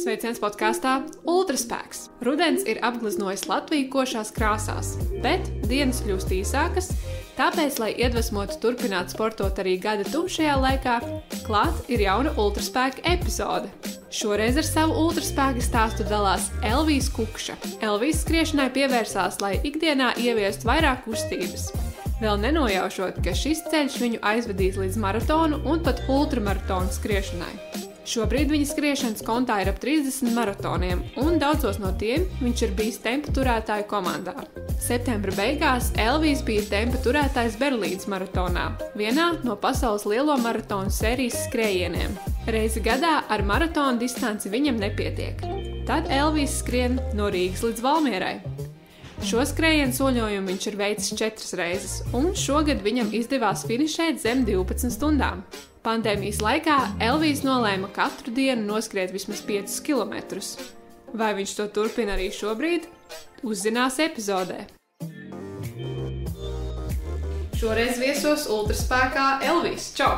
Sveiciens podkāstā Ultraspēks. Rudens ir apgleznojis Latviju košās krāsās, bet dienas kļūst īsākas, tāpēc, lai iedvesmotu turpināt sportot arī gada tumšajā laikā, klāt ir jauna Ultraspēka epizode. Šoreiz ar savu Ultraspēka stāstu dalās Elvijas Kukša. Elvijas skriešanai pievērsās, lai ikdienā ieviestu vairāk kustības. Vēl nenojaušot, ka šis ceļš viņu aizvedīs līdz maratonu un pat ultramaratonu skriešanai. Šobrīd viņa skriešanas kontā ir ap 30 maratoniem, un daudzos no tiem viņš ir bijis tempa turētāju komandā. Septembra beigās Elvijas bija tempa turētājs Berlīnas maratonā, vienā no pasaules lielo maratonu sērijas skrējieniem. Reizi gadā ar maratonu distanci viņam nepietiek. Tad Elvijas skrien no Rīgas līdz Valmierai. Šo skrējienu soļojumu viņš ir veicis 4 reizes, un šogad viņam izdevās finišēt zem 12 stundām. Pandēmijas laikā Elvijas nolēma katru dienu noskriet vismaz 5 kilometrus. Vai viņš to turpina arī šobrīd? Uzzinās epizodē. Šoreiz viesos Ultraspēkā Elvijas. Čau!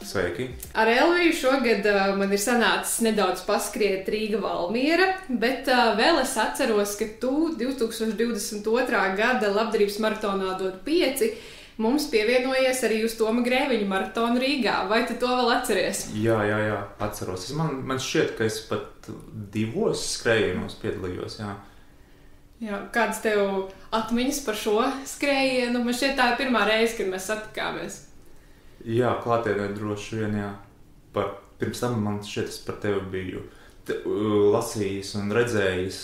Sveiki! Ar Elviju šogad man ir sanācis nedaudz paskriet Rīga Valmiera, bet vēl es atceros, ka tu 2022. Gada labdarības maratonā dod 5. Mums pievienojies arī uz Toma Grēviņa maratonu Rīgā. Vai tu to vēl atceries? Jā, atceros. Man šķiet, ka es pat 2 skrējienos piedalījos, jā. Jā, kādas tev atmiņas par šo skrējienu? Man šķiet tā ir pirmā reize, kad mēs satikāmies. Jā, klātienē droši vien, jā. Pirms tam man šķiet, es par tevi biju lasījis un redzējis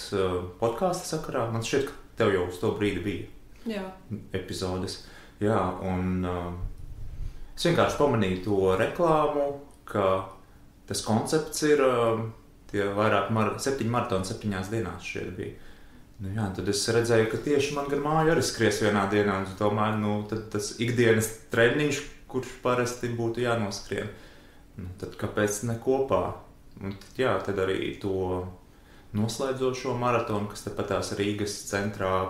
podkāsta sakarā. Man šķiet, ka tev jau uz to brīdi bija epizodes. Jā, un es vienkārši pamanīju to reklāmu, ka tas koncepts ir tie vairāk 7 maratoni 7 dienās šeit bija. Nu jā, tad es redzēju, ka tieši man gar māju arī skries vienā dienā, un domāju, tad tas ikdienas treniņš, kurš parasti būtu jānoskrien, tad kāpēc ne kopā? Un tad arī to noslēdzošo maratonu, kas tepatās Rīgas centrā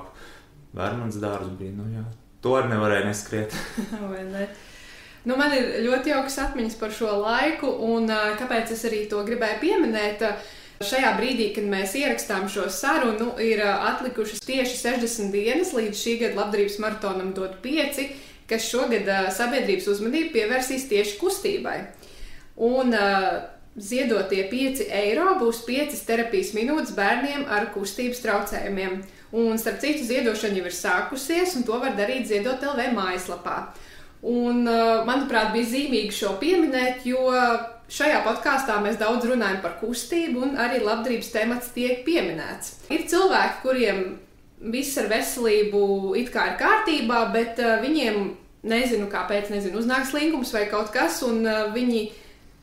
Vērmanas dārzu bija, to arī nevarēja neskriet. Vai ne? Man ir ļoti jaukas atmiņas par šo laiku, un kāpēc es arī to gribēju pieminēt, šajā brīdī, kad mēs ierakstām šo sarunu, ir atlikušas tieši 60 dienas līdz šī gada labdarības maratonam dod 5, kas šogad sabiedrības uzmanību pievērsīs tieši kustībai. Un ziedotie 5 eiro būs 5 terapijas minūtes bērniem ar kustības traucējumiem. Un, starp citu, ziedošana jau ir sākusies, un to var darīt Ziedot LV mājaslapā. Un, manuprāt, bija zīmīgi šo pieminēt, jo šajā podkāstā mēs daudz runājam par kustību, un arī labdarības temats tiek pieminēts. Ir cilvēki, kuriem viss ar veselību it kā ir kārtībā, bet viņiem, uznāk slinkums vai kaut kas, un viņi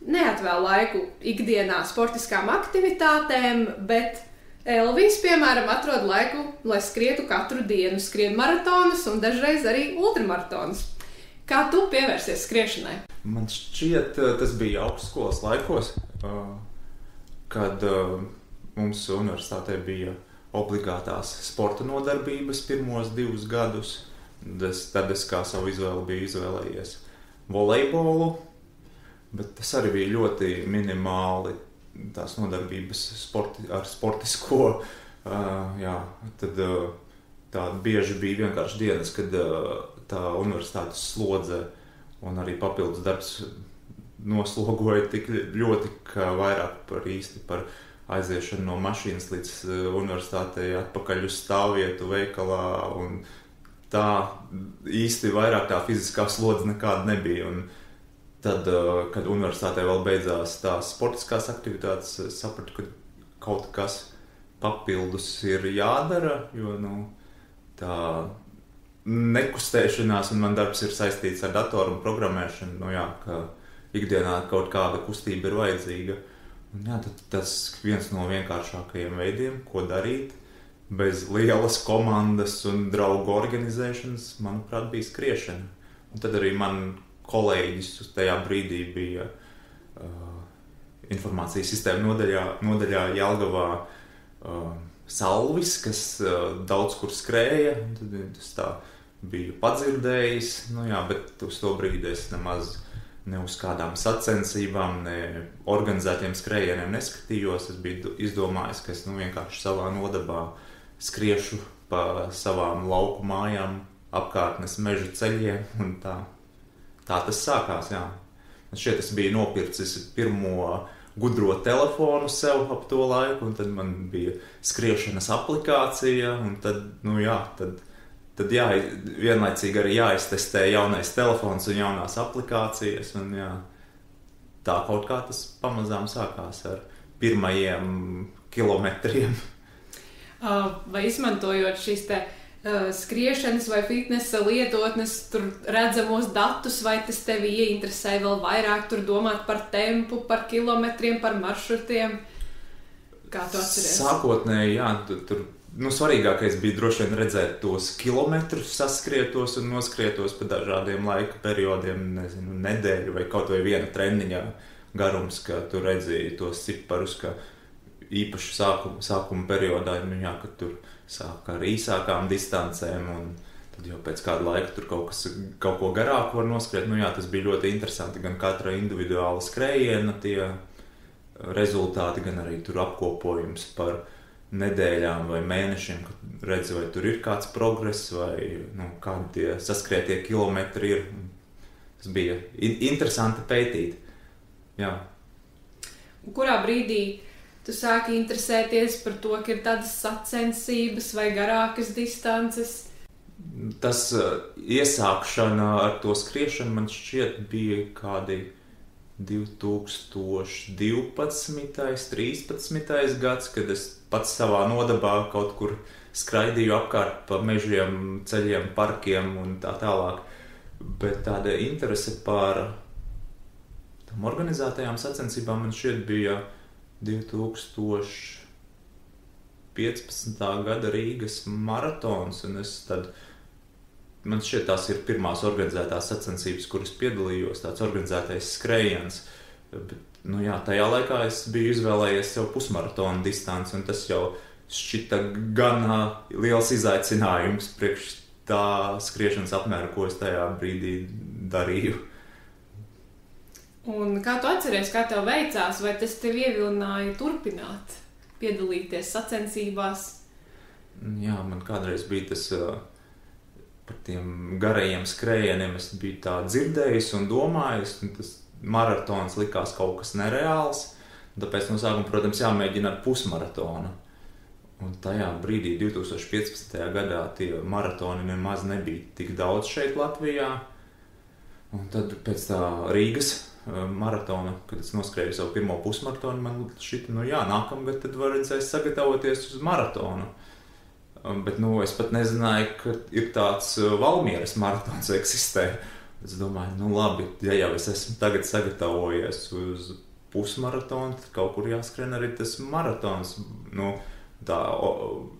neatvēl laiku ikdienā sportiskām aktivitātēm, bet Elvijas, piemēram, atrod laiku, lai skrietu katru dienu, skrien maratonus un dažreiz arī ultramaratonus. Kā tu pievērsies skriešanai? Man šķiet, tas bija augstskolas laikos, kad mums universitātē bija obligātās sporta nodarbības pirmos 2 gadus. Tad es kā savu izvēli biju izvēlējies volejbolu, bet tas arī bija ļoti minimāli. Tās nodarbības ar sportisko, tad tā bieži bija vienkārši dienas, kad tā universitātes slodze un arī papildus darbs noslogoja tik ļoti, ka vairāk par aiziešanu no mašīnas līdz universitātei atpakaļ uz stāvvietu veikalā, un tā īsti vairāk tā fiziskā slodze nekāda nebija. Un tad, kad universitātē vēl beidzās tās sportiskās aktivitātes, es sapratu, ka kaut kas papildus ir jādara, jo tā nekustēšanās un man darbs ir saistīts ar datoru un programmēšanu, ka ikdienā kaut kāda kustība ir vajadzīga. Un tad tas viens no vienkāršākajiem veidiem, ko darīt, bez lielas komandas un draugu organizēšanas, manuprāt, bija skriešana. Un tad arī man kolēģis tajā brīdī bija informācijas sistēma nodaļā Jelgavā Salvis, kas daudz kur skrēja. Tad es tā biju padzirdējis, bet uz to brīdi es nemaz ne uz kādām sacensībām, ne organizētiem skrējieniem neskatījos. Es biju izdomājis, ka es vienkārši savā nodabā skriešu pa savām lauku mājām, apkārtnes meža ceļiem, un tā tas sākās, jā. Un šeit es biju nopircis pirmo gudro telefonu sev ap to laiku, un tad man bija skriešanas aplikācija, un tad vienlaicīgi arī jāiztestē jaunais telefons un jaunās aplikācijas, un jā, tā kaut kā tas pamazām sākās ar pirmajiem kilometriem. Vai izmantojot šīs te skriešanas vai fitnesa lietotnes, tur redzamos datus, vai tas tevi ieinteresē vēl vairāk tur domāt par tempu, par kilometriem, par maršrutiem? Kā tu atceries? Sākotnēji, jā, tur svarīgākais bija droši vien redzēt tos kilometrus, saskrietos un noskrietos pa dažādiem laika periodiem, nezinu, nedēļu vai kaut vai viena treniņa garums, ka tu redzēji tos ciparus, ka īpaši sākuma periodā, jā, kad tur sāk ar īsākām distancēm, un tad jau pēc kāda laika tur kaut ko garāku var noskriet. Jā, tas bija ļoti interesanti, gan katra individuāla skrējiena tie rezultāti, gan arī tur apkopojums par nedēļām vai mēnešiem, kad redzi, vai tur ir kāds progress, vai kādi tie saskrietie kilometri ir. Tas bija interesanti pētīt. Jā. Kurā brīdī tu sāki interesēties par to, ka ir tādas sacensības vai garākas distances? Tas iesākšana ar to skriešanu man šķiet bija kādi 2012. 13. gads, kad es pats savā nodabā kaut kur skraidīju apkārt pa mežiem, ceļiem, parkiem un tā tālāk. Bet tāda interese par tam organizētajām sacensībām man šķiet bija 2015. gada Rīgas maratons, un man šķiet tās ir pirmās organizētās sacensības, kuras piedalījos, tāds organizētais skrējiens. Bet, jā, tajā laikā es biju izvēlējies sev pusmaratona distanci, un tas jau šķita gan liels izaicinājums priekš tā skriešanas apmēra, ko es tajā brīdī darīju. Un kā tu atceries, kā tev veicās, vai tas tev ievilināja turpināt, piedalīties sacensībās? Jā, man kādreiz bija tas par tiem garajiem skrējieniem, es biju tā dzirdējis un domājis, un tas maratons likās kaut kas nereāls, tāpēc no sākuma, protams, jāmēģina ar pusmaratonu. Un tajā brīdī, 2015. gadā, tie maratoni nemaz nebija tik daudz šeit Latvijā, un tad pēc tā Rīgas maratona, kad es noskrēju savu pirmo pusmaratonu, man šķita, nākamgad tad varēs sagatavoties uz maratonu. Bet, es pat nezināju, ka ir tāds Valmieras maratons eksistē. Es domāju, labi, ja jau es esmu tagad sagatavojies uz pusmaratonu, tad kaut kur jāskrien arī tas maratons. Tā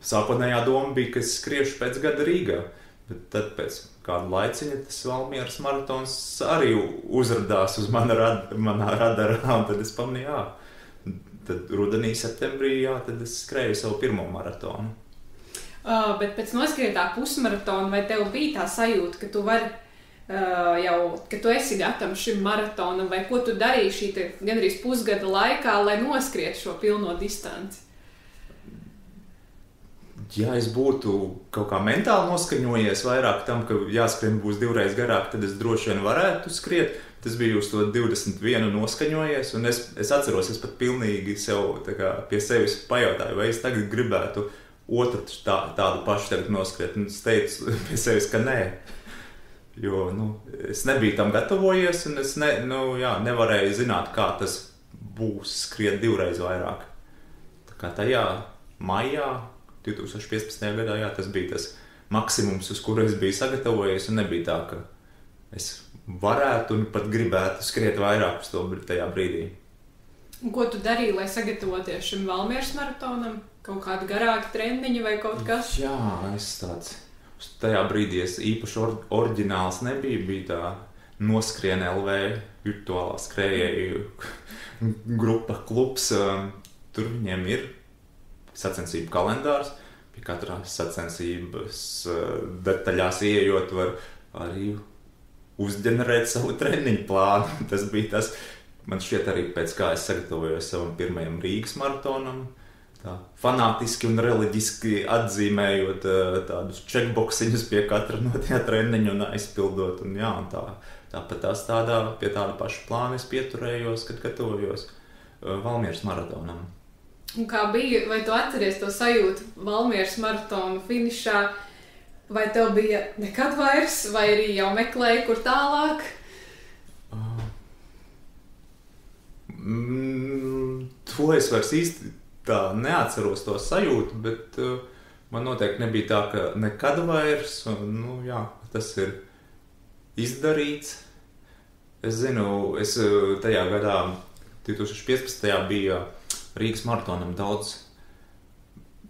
sākotnējā doma bija, ka es skriešu pēc gada Rīgā. Bet tad pēc kādu laiciņu tas Valmieras maratons arī uzradās uz manā radarā, un tad es pamanīju, tad rudenī, septembrī, tad es skrēju savu pirmo maratonu. Bet pēc noskrietā pusmaratona, vai tev bija tā sajūta, ka tu vari ka tu esi gatavs šim maratonam, vai ko tu darīji šī gandrīz pusgada laikā, lai noskriet šo pilno distanci? Ja es būtu kaut kā mentāli noskaņojies vairāk tam, ka jāskrien būs divreiz garāk, tad es droši vien varētu skriet. Tas bija uz to 21 noskaņojies, un es atceros, es pat pilnīgi sev pie sevis pajautāju, vai es tagad gribētu otru tādu pašu tagad noskriet. Un es teicu pie sevis, ka nē. Jo es nebiju tam gatavojies, un es nevarēju zināt, kā tas būs skriet divreiz vairāk. Tā kā tajā maijā 2015. gadā, tas bija tas maksimums, uz kuru es biju sagatavojies, un nebija tā, ka es varētu un pat gribētu skriet vairāk uz to tajā brīdī. Un ko tu darīji, lai sagatavoties šim Valmieras maratonam? Kaut kādu garāku treniņu vai kaut kas? Jā, tajā brīdī es īpaši oriģināls nebija, bija tā Noskrien LV virtuālā skrējēju grupa klubs. Tur viņiem ir sacensību kalendārs, pie katrās sacensības detaļās ieejot var arī uzģenerēt savu treniņu plānu. Tas bija tas, man šķiet arī pēc kā es sagatavojos savam pirmajam Rīgas maratonam, tā fanātiski un reliģiski atzīmējot tādus checkboxiņus pie katra no tie treniņu un aizpildot. Un jā, un tāpat pie tāda paša plāna es pieturējos, kad gatavojos Valmieras maratonam. Un kā bija, vai tu atceries to sajūtu Valmieras maratonu finišā, vai tev bija nekad vairs, vai arī jau meklēji, kur tālāk? To es vairs īsti tā neatceros to sajūtu, bet man noteikti nebija tā, ka nekad vairs, un, jā, tas ir izdarīts. Es zinu, tajā gadā, 2015. bija Rīgas maratonam daudz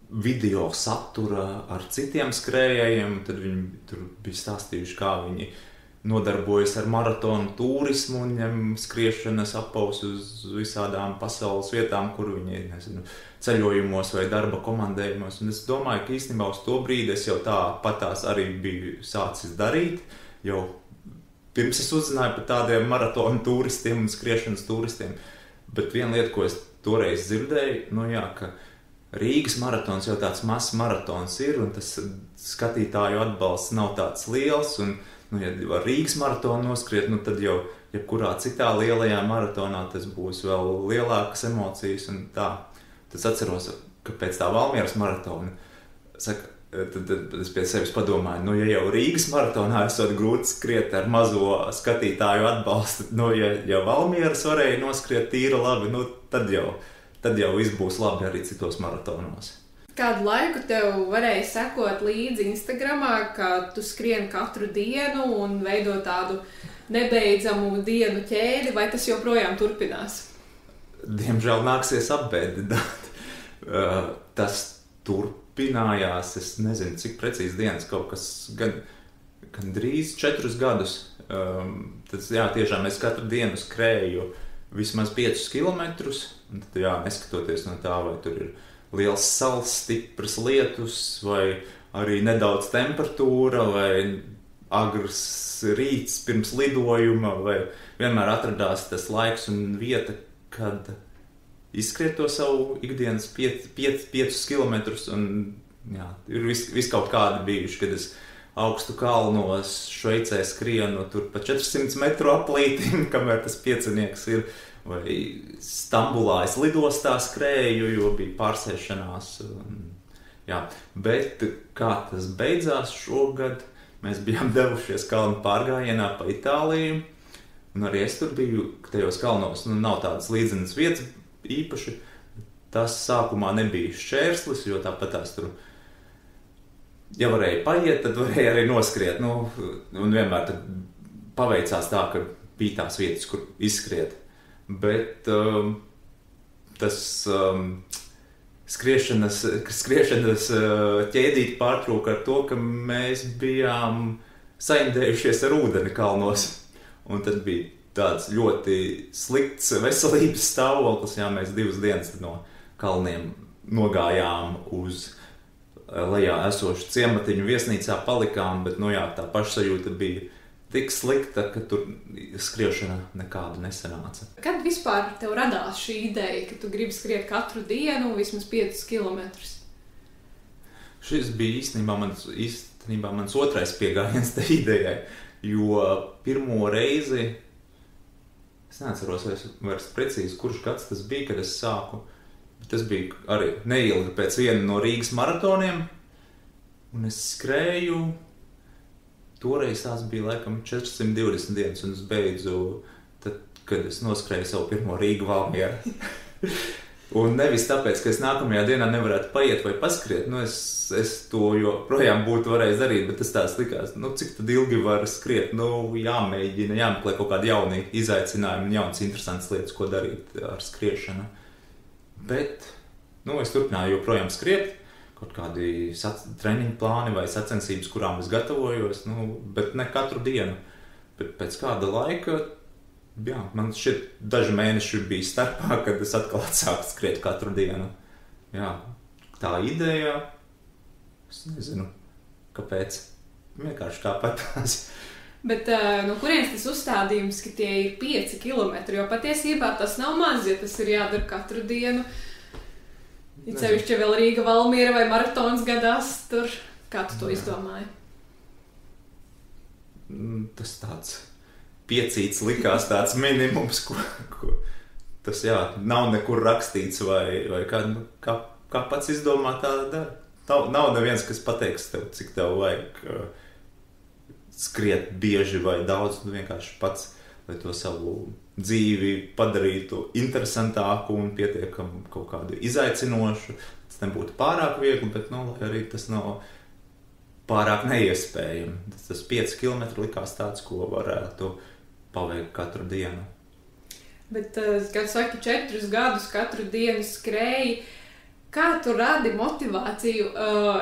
video satura ar citiem skrējējiem, tad viņi tur bija stāstījuši, kā viņi nodarbojas ar maratonu turismu un ņem skriešanas apaus uz visādām pasaules vietām, kur viņi, ceļojumos vai darba komandējumos. Un es domāju, ka īstenībā uz to brīdi es jau tāpatās arī biju sācis darīt, jau pirms es uzzināju par tādiem maratonu turistiem un skriešanas turistiem. Bet viena lieta, ko es toreiz dzirdēju, ka Rīgas maratons jau tāds mazs maratons ir, un tas skatītāju atbalsts nav tāds liels, un, ja var Rīgas maratonu noskriet, tad jau jebkurā citā lielajā maratonā tas būs vēl lielākas emocijas, un tā. Tad es atceros, ka pēc tā Valmieras maratona, tad es pie sevis padomāju, ja jau Rīgas maratonā esot grūti skriet ar mazo skatītāju atbalstu, ja Valmieras varēja noskriet tīra labi, tad jau viss būs labi arī citos maratonos. Kādu laiku tev varēja sekot līdzi Instagramā, ka tu skrien katru dienu un veido tādu nebeidzamu dienu ķēdi, vai tas joprojām turpinās? Diemžēl nāksies apbēdināt. Tas turpinājās, es nezinu, cik precīzi dienas, kaut kas gan drīz 4 gadus. Tad, tiešām es katru dienu skrēju vismaz 5 kilometrus, un tad, neskatoties no tā, vai tur ir liels sals, stipras lietus, vai arī nedaudz temperatūra, vai agrs rīts pirms lidojuma, vai vienmēr atradās tas laiks un vieta, kad izskriet to savu ikdienas 5 kilometrus, un ir vis kaut kādi bijuši, kad es augstu kalnos Šveicē skrienu tur pa 400 metru aplītim, kamēr tas piecinieks ir, vai Stambulā es lidostā skrēju, jo bija pārsēšanās. Bet kā tas beidzās šogad, mēs bijām devušies kalnu pārgājienā pa Itāliju, un arī es tur biju tajos kalnos, nav tādas līdzenas vietas īpaši. Tas sākumā nebija šķērslis, jo tāpat tās tur, ja varēja paiet, tad varēja arī noskriet. Un vienmēr tad paveicās tā, ka bija tās vietas, kur izskriet. Bet tas skriešanas ķēdīt pārtrūka ar to, ka mēs bijām saindējušies ar ūdeni kalnos. Un tad bija tāds ļoti slikts veselības stāvoklis. Mēs 2 dienas no kalniem nogājām uz lejā esošu ciematiņu viesnīcā palikām, bet tā pašsajūta bija tik slikta, ka tur skriešana nekādu nesanāca. Kad vispār tev radās šī ideja, ka tu gribi skriet katru dienu vismaz 5 kilometrus? Šis bija īstenībā mans otrais piegājiens tai idejai, jo pirmo reizi, es neatceros vairs precīzi, kurš gads tas bija, kad es sāku, bet tas bija arī neilgi pēc viena no Rīgas maratoniem, un es skrēju. Toreiz tās bija laikam 420 dienas, un es beidzu tad, kad es noskrēju savu pirmo Rīgu Valmieru. Un nevis tāpēc, ka es nākamajā dienā nevarētu paiet vai paskriet, es to joprojām būtu varējis darīt, bet tas tās likās, cik tad ilgi var skriet, jāmēģina, jāmeklē kaut kādi jauni izaicinājumi, jaunas interesantas lietas, ko darīt ar skriešanu. Bet, es turpināju joprojām skriet, kaut kādi treniņu plāni vai sacensības, kurām es gatavojos, bet ne katru dienu. Bet pēc kāda laika, man šķiet daži mēneši bija starpā, kad es atkal atsāku skriet katru dienu. Tā ideja, es nezinu, kāpēc, vienkārši tāpat tās. Bet no kurienes tas uzstādījums, ka tie ir 5 kilometri, jo patiesībā tas nav maz, ja tas ir jādara katru dienu. Ir sevišķi, ja vēl Rīga, Valmiera vai maratons gadās tur. Kā tu to izdomāji? Tas tāds piecīts likās tāds minimums, ko tas nav nekur rakstīts vai kā pats izdomā tā dara. Nav neviens, kas pateiks tev, cik tev vajag skriet bieži vai daudz, vienkārši pats, lai to savu dzīvi padarītu interesantāku un pietiekam kaut kādu izaicinošu. Tas nebūtu pārāk viegli, bet lai arī tas nav pārāk neiespējami. Tas 5 kilometri likās tāds, ko varētu paveikt katru dienu. Bet, kad saki 4 gadus katru dienu skrēji, kā tu radi motivāciju?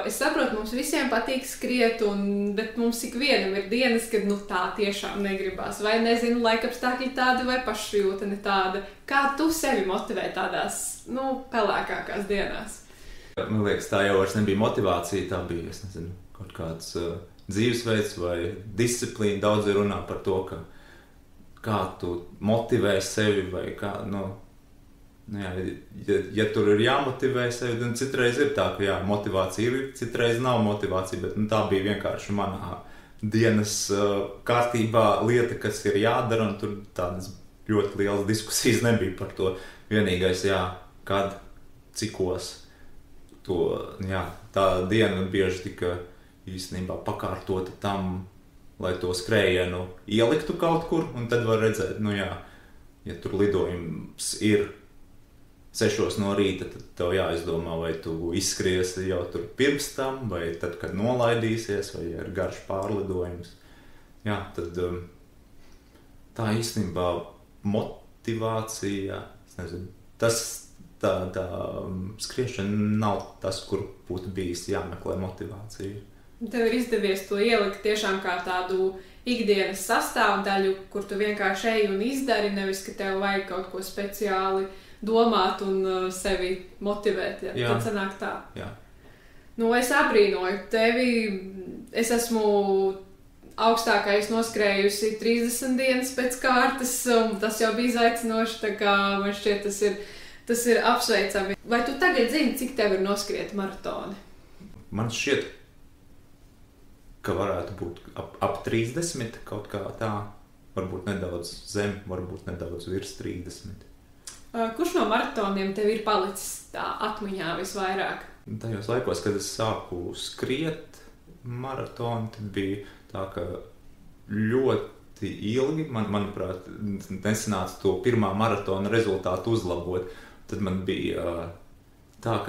Es saprotu, mums visiem patīk skriet, bet mums ikvienam ir dienas, kad tā tiešām negribās. Vai nezinu, laikapstākļi tādi vai pašjūta ne tāda. Kā tu sevi motivē tādās, pelēkākās dienās? Man liekas, tā jau vairs nebija motivācija, tā bija, es nezinu, kaut kāds dzīvesveids vai disciplīna. Daudzi runā par to, kā tu motivē sevi vai kā, ja tur ir jāmotivē sevi, tad citreiz ir tā, ka motivācija ir, citreiz nav motivācija, bet tā bija vienkārši manā dienas kārtībā lieta, kas ir jādara, un tur tādas ļoti lielas diskusijas nebija par to. Vienīgais, kad, cikos, tā diena bieži tika īstenībā pakārtota tam, lai to skrējienu ieliktu kaut kur, un tad var redzēt, ja tur lidojums ir 6 no rīta, tad tev jāizdomā, vai tu izskriesi jau tur pirms tam, vai tad, kad nolaidīsies, vai ir garš pārlidojums. Tad tā īstenībā motivācija, es nezinu, tā skriešana nav tas, kur būtu bijis jāmeklē motivācija. Tev ir izdevies to ielikt tiešām kā tādu ikdienas sastāvdaļu, kur tu vienkārši ej un izdari, nevis, ka tev vajag kaut ko speciāli domāt un sevi motivēt. Tad sanāk tā. Jā. Es abrīnoju tevi. Es esmu augstākais noskrējusi 30 dienas pēc kārtas, un tas jau bija izaicinoši, tā kā man šķiet tas ir apsveicami. Vai tu tagad zini, cik tev ir noskrieti maratoni? Man šķiet, ka varētu būt ap 30, kaut kā tā, varbūt nedaudz zem, varbūt nedaudz virs 30. Kurš no maratoniem tev ir palicis tā atmiņā visvairāk? Tajos laikos, kad es sāku skriet maratonu, tad bija tā, ka ļoti ilgi, manuprāt, nesanāca to pirmā maratona rezultātu uzlabot. Tad man bija tā,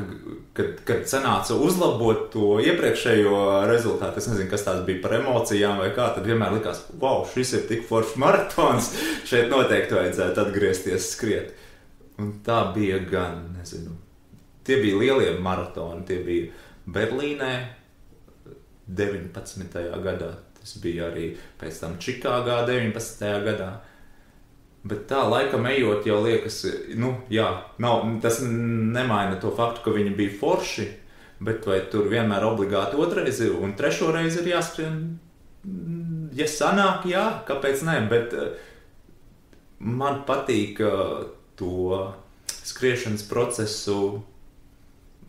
kad sanāca uzlabot to iepriekšējo rezultātu, es nezinu, kas tās bija par emocijām vai kā, tad vienmēr likās, wow, šis ir tik foršs maratons, šeit noteikti vajadzētu atgriezties skriet. Un tā bija gan, nezinu, tie bija lielie maratoni, tie bija Berlīnē 19. gadā, tas bija arī pēc tam Čikāgā 19. gadā. Bet tā laikam ejot jau liekas, tas nemaina to faktu, ka viņi bija forši, bet vai tur vienmēr obligāti otrais un trešo reizi ir jāskrien? Ja sanāk, kāpēc ne, bet man patīk to skriešanas procesu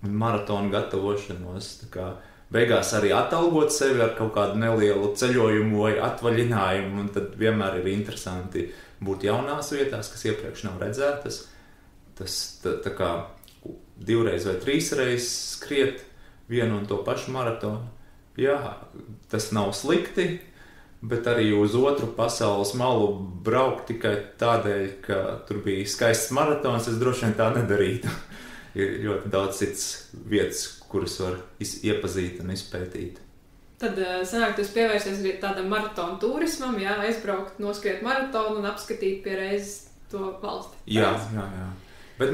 un maratonu gatavošanos, tā kā beigās arī atalgot sevi ar kaut kādu nelielu ceļojumu vai atvaļinājumu, un tad vienmēr ir interesanti būt jaunās vietās, kas iepriekš nav redzētas. Tas tā kā 2 vai 3 reizes skriet vienu un to pašu maratonu. Tas nav slikti, bet arī uz otru pasaules malu braukt tikai tādēļ, ka tur bija skaists maratons, es droši vien tā nedarītu. Ir ļoti daudz cits vietas, kuras var iepazīt un izpētīt. Tad sanāk, tu pievērsies arī tādam maratonu turismam, aizbraukt, noskriet maratonu un apskatīt pie reizes to valsti. Jā. Bet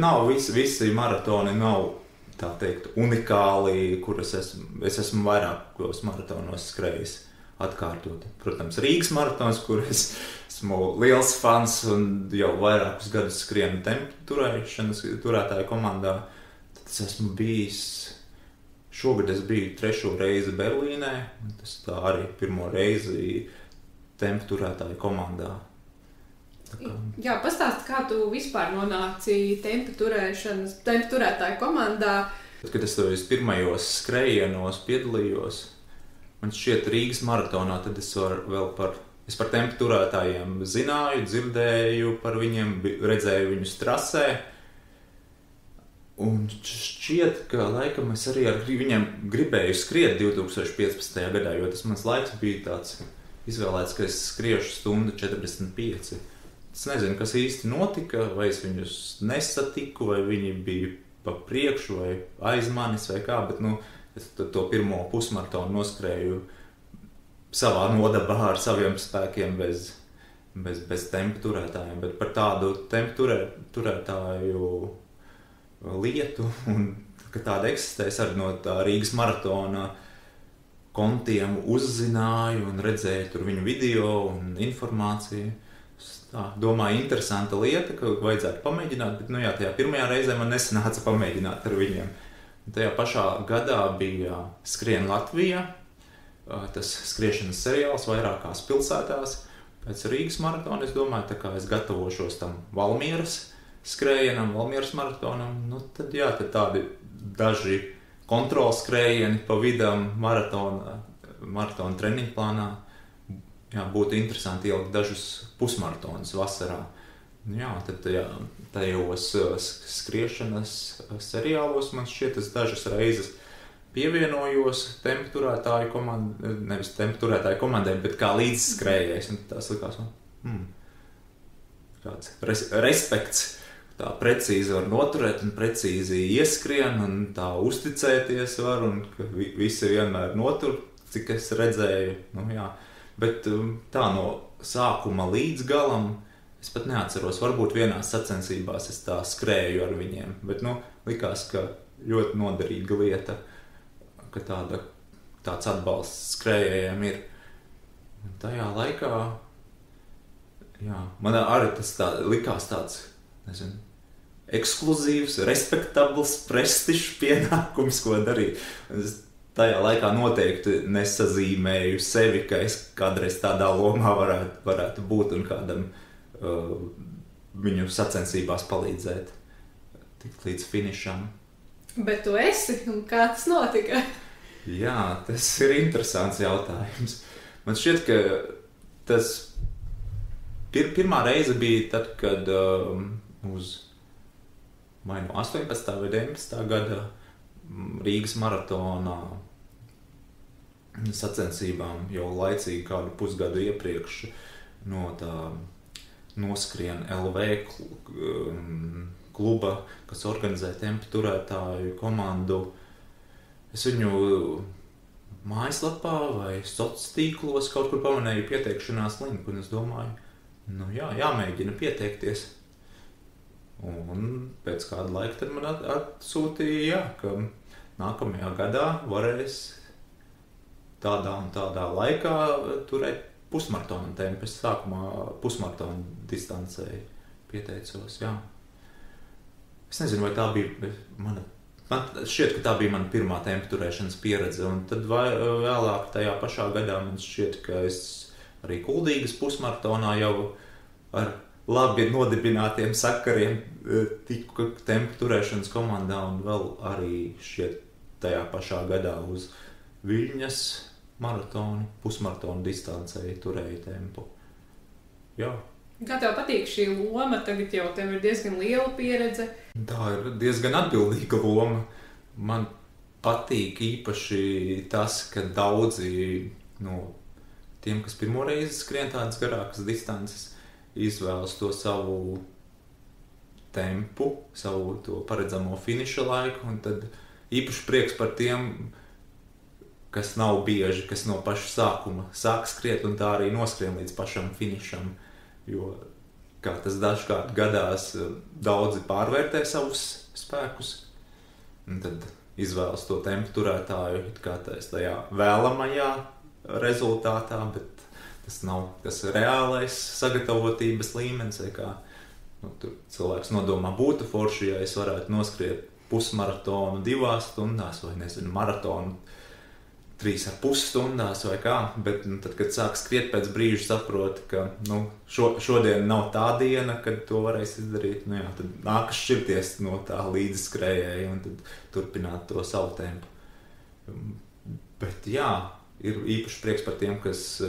visi maratoni nav, tā teikt, unikāli, kuras es esmu vairākos maratonos skrējis atkārtot. Protams, Rīgas maratons, kur es esmu liels fans un jau vairākus gadus skrienu tempu turētāju komandā. Tad es esmu bijis, šogad es biju 3. reizi Berlīnē, un tas tā arī 1. reizi tempu turētāju komandā. Jā, pastāsti, kā tu vispār nonāci tempu turētāju komandā. Tad, kad es pirmajos skrējienos piedalījos, man šķiet Rīgas maratonā, tad es par tempu turētājiem zināju, dzirdēju par viņiem, redzēju viņus trasē. Un šķiet, ka laikam es arī ar viņiem gribēju skriet 2015. gadā, jo tas mans laiks bija tāds izvēlēts, ka es skriešu 1:45. Es nezinu, kas īsti notika, vai es viņus nesatiku, vai viņi bija pa priekšu, vai aiz manis, vai kā, bet es to pirmo pusmaratonu noskrēju savā nodabā ar saviem spēkiem bez tempu turētājiem, bet par tādu tempu turētāju lietu, un ka tāda eksistē, es arī no tā Rīgas maratona kontiem uzzināju un redzēju tur viņu video un informāciju. Tā, domāju, interesanta lieta, ka vajadzētu pamēģināt, bet tajā pirmajā reizē man nesanāca pamēģināt ar viņiem. Un tajā pašā gadā bija Skrien Latvijā, tas skriešanas seriāls vairākās pilsētās. Pēc Rīgas maratona, es domāju, tā kā es gatavošos tam Valmieras skrējienam, Valmieras maratonam, tad tādi daži kontrols skrējieni pa vidam maratona treniņu plānā. Jā, būtu interesanti ielikt dažus pusmaratonus vasarā. Jā, tad tajos skriešanas seriālos man šķiet, es dažas reizes pievienojos tempu turētāju komandai, nevis tempu turētāju komandai, bet kā līdzskrējējs. Un tās likās, kāds respekts, tā precīzi var noturēt un precīzi ieskrien un tā uzticēties var, un ka visi vienmēr notur, cik es redzēju. Jā. Bet tā no sākuma līdz galam es pat neatceros. Varbūt vienās sacensībās es tā skrēju ar viņiem, bet likās, ka ļoti noderīga lieta, ka tāds atbalsts skrējējiem ir. Un tajā laikā, man arī tas likās tāds, nezinu, ekskluzīvs, respektabls, prestižs pienākums, ko darīt. Tajā laikā noteikti nesazīmēju sevi, ka es kādreiz tādā lomā varētu būt un kādam viņu sacensībās palīdzēt tikt līdz finišam. Bet tu esi, un kā tas notika? Jā, tas ir interesants jautājums. Man šķiet, ka tas pirmā reize bija tad, kad uz vai 18. vai 19. gada Rīgas maratonā sacensībām jau laicīgi kādu pusgadu iepriekš no tā Noskrien LV kluba, kas organizē tempu turētāju komandu. Es viņu mājaslapā vai sociālos tīklos kaut kur pamanīju pieteikšanās linku, un es domāju, jāmēģina pieteikties. Un pēc kāda laika tad man atsūtīja, ka nākamajā gadā varēs tādā un tādā laikā turēt pusmaratona tempu. Es sākumā pusmaratona distancēju pieteicos, jā. Es nezinu, vai tā bija man šķiet, ka tā bija mana pirmā tempu turēšanas pieredze, un tad vēlāk tajā pašā gadā man šķiet, ka es arī Kuldīgas pusmaratonā jau ar labi nodibinātiem sakariem tiku tempu turēšanas komandā, un vēl arī šķiet tajā pašā gadā uz Viļņas maratonu, pusmaratonu distancēju turēju tempu. Jā. Kā tev patīk šī loma? Tagad jau tev ir diezgan liela pieredze. Tā ir diezgan atbildīga loma. Man patīk īpaši tas, ka daudzi no tiem, kas pirmo reizi skrien tādas garākas distances, izvēlas to savu tempu, savu to paredzamo finiša laiku, un tad īpaši prieks par tiem, kas nav bieži, kas no paša sākuma sāk skriet un tā arī noskrien līdz pašam finišam, jo, kā tas dažkārt gadās, daudzi pārvērtē savus spēkus, un tad izvēlas to tempu turētāju kā tajā vēlamajā rezultātā, bet tas nav tas reālais sagatavotības līmenis, vai kā tur cilvēks nodomā būtu forši, ja es varētu noskriet pusmaratonu 2 stundās, vai nezinu, maratonu 3,5 stundās vai kā, bet tad, kad sāk skriet pēc brīža, saproti, ka šodien nav tā diena, kad to varēs izdarīt. Nu jā, tad nākas šķirties no tā līdzskrējēja un tad turpināt to savu tempu. Bet jā, ir īpaši prieks par tiem, kas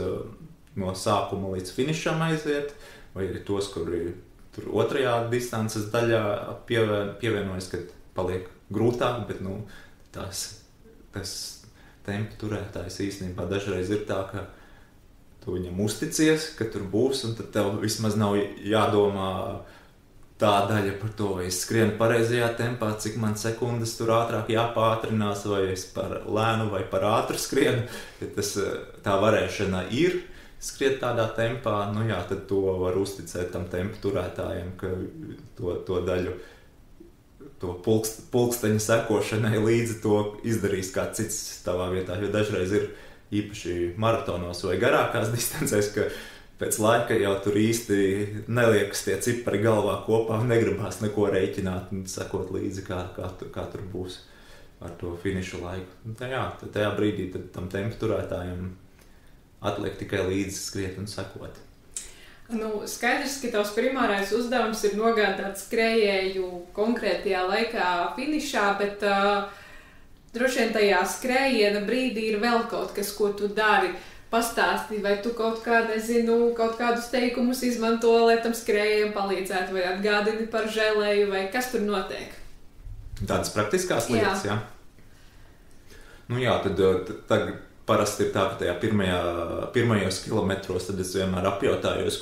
no sākuma līdz finišam aiziet, vai arī tos, kuri tur otrajā distances daļā pievienojas, kad paliek grūtāk, bet tas tempu turētājs īstenībā dažreiz ir tā, ka tu viņam uzticies, ka tur būs, un tad tev vismaz nav jādomā tā daļa par to, vai es skrienu pareizajā tempā, cik man sekundes tur ātrāk jāpātrinās, vai es par lēnu vai par ātru skrienu. Ja tā varēšana ir skriet tādā tempā, nu jā, tad to var uzticēt tam tempu turētājiem, ka to daļu, to pulksteņa sekošanai līdzi to izdarīs kāds cits tavā vietā, jo dažreiz ir īpaši maratonos vai garākās distancēs, ka pēc laika jau tur īsti neliekas tie cipari galvā kopā un negribās neko rēķināt un sekot līdzi, kā tur būs ar to finišu laiku. Tajā brīdī tad tam tempu turētājiem atliek tikai līdzi skriet un sekot. Skaidrs, ka tavs primārais uzdevums ir nogādāt skrējēju konkrētajā laikā finišā, bet droši vien tajā skrējiena brīdī ir vēl kaut kas, ko tu dari. Pastāsti, vai tu kaut kādus teikumus izmanto, lai tam skrējējiem palīdzētu, vai atgādini par žēlēju, vai kas tur notiek? Tādas praktiskās lietas, jā. Tad parasti ir tā, ka tajā pirmajos kilometros tad es vienmēr apjautājos,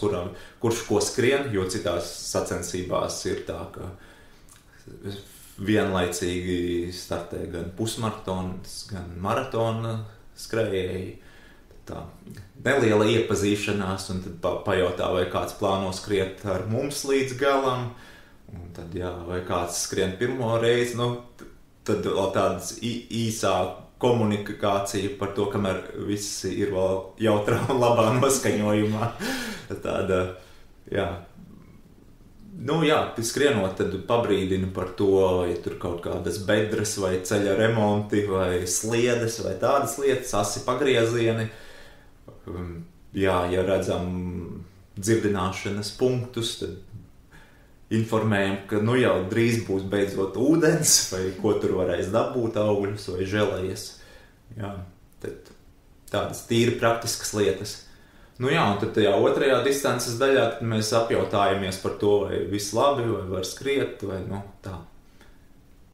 kurš ko skrien, jo citās sacensībās ir tā, ka vienlaicīgi startē gan pusmaratons, gan maratona skrējēji. Tā neliela iepazīšanās, un tad pajautā, vai kāds plāno skriet ar mums līdz galam, un tad vai kāds skrien pirmo reizi, tad vēl tādas īsā komunikācija par to, kamēr visi ir vēl jautrā un labā noskaņojumā. Tāda, skrienot, tad pabrīdinu par to, ja tur kaut kādas bedres vai ceļa remonti vai sliedes vai tādas lietas, asi pagriezieni. Ja redzam dzirdināšanas punktus, tad informējam, ka jau drīz būs beidzot ūdens, vai ko tur varēs dabūt, augļus vai želejas. Tad tādas tīri praktiskas lietas. Un tad tajā otrajā distances daļā tad mēs apjautājamies par to, vai viss labi, vai var skriet, vai tā.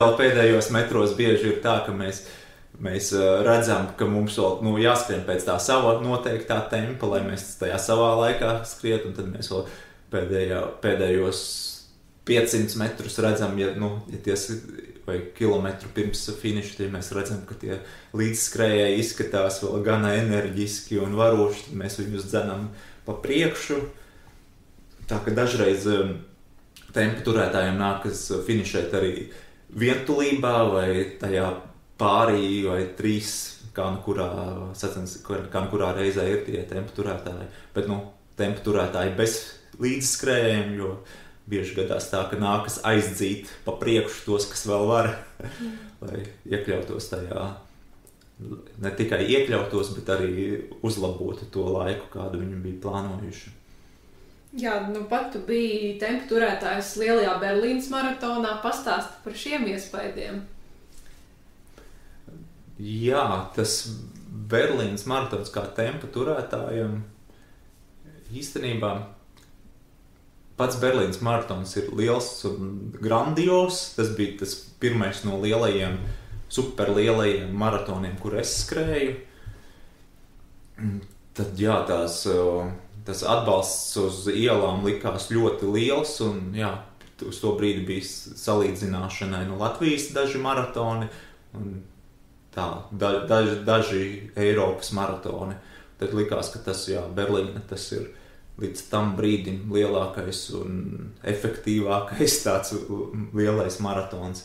Vēl pēdējos metros bieži ir tā, ka mēs redzam, ka mums vēl jāskrien pēc tā sava noteiktā tempa, lai mēs tajā savā laikā skriet, un tad mēs vēl pēdējos 500 metrus redzam, vai kilometru pirms finiša, tad mēs redzam, ka tie līdzskrējēji izskatās vēl gana enerģiski un varoši, tad mēs viņus dzenam pa priekšu. Tā ka dažreiz tempu turētājiem nākas finišēt arī vientulībā vai tajā pārī vai 3, kā nu kurā reizē ir tie tempu turētāji. Bet tempu turētāji bez līdzskrējējiem, jo bieži gadās tā, ka nākas aizdzīt pa priekšu tos, kas vēl var, lai iekļautos tajā, ne tikai iekļautos, bet arī uzlabotu to laiku, kādu viņi bija plānojuši. Jā, pat tu biji tempu turētājs lielajā Berlīnas maratonā, pastāsti par šiem iespaidiem. Jā, tas Berlīnas maratons kā tempu turētājiem īstenībā pats Berlīnas maratons ir liels un grandios. Tas bija tas pirmais no lielajiem, superlielajiem maratoniem, kur es skrēju. Tad tas atbalsts uz ielām likās ļoti liels, un uz to brīdi bija salīdzināšanai no Latvijas daži maratoni, un daži Eiropas maratoni. Tad likās, ka tas, Berlīna, tas ir līdz tam brīdim lielākais un efektīvākais tāds lielais maratons.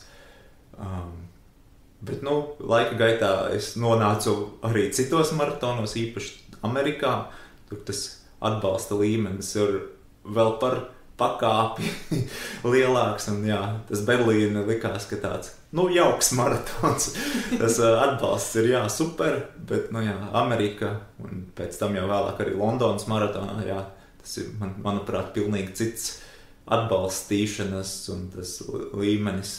Bet, laika gaitā es nonācu arī citos maratonos, īpaši Amerikā. Tur tas atbalsta līmenis ir vēl par pakāpi lielāks. Un, jā, tas Berlīna likās, ka tāds jauks maratons. Tas atbalsts ir super, bet Amerika un pēc tam jau vēlāk arī Londonas maratonā, tas ir, manuprāt, pilnīgi cits atbalstīšanas un tas līmenis.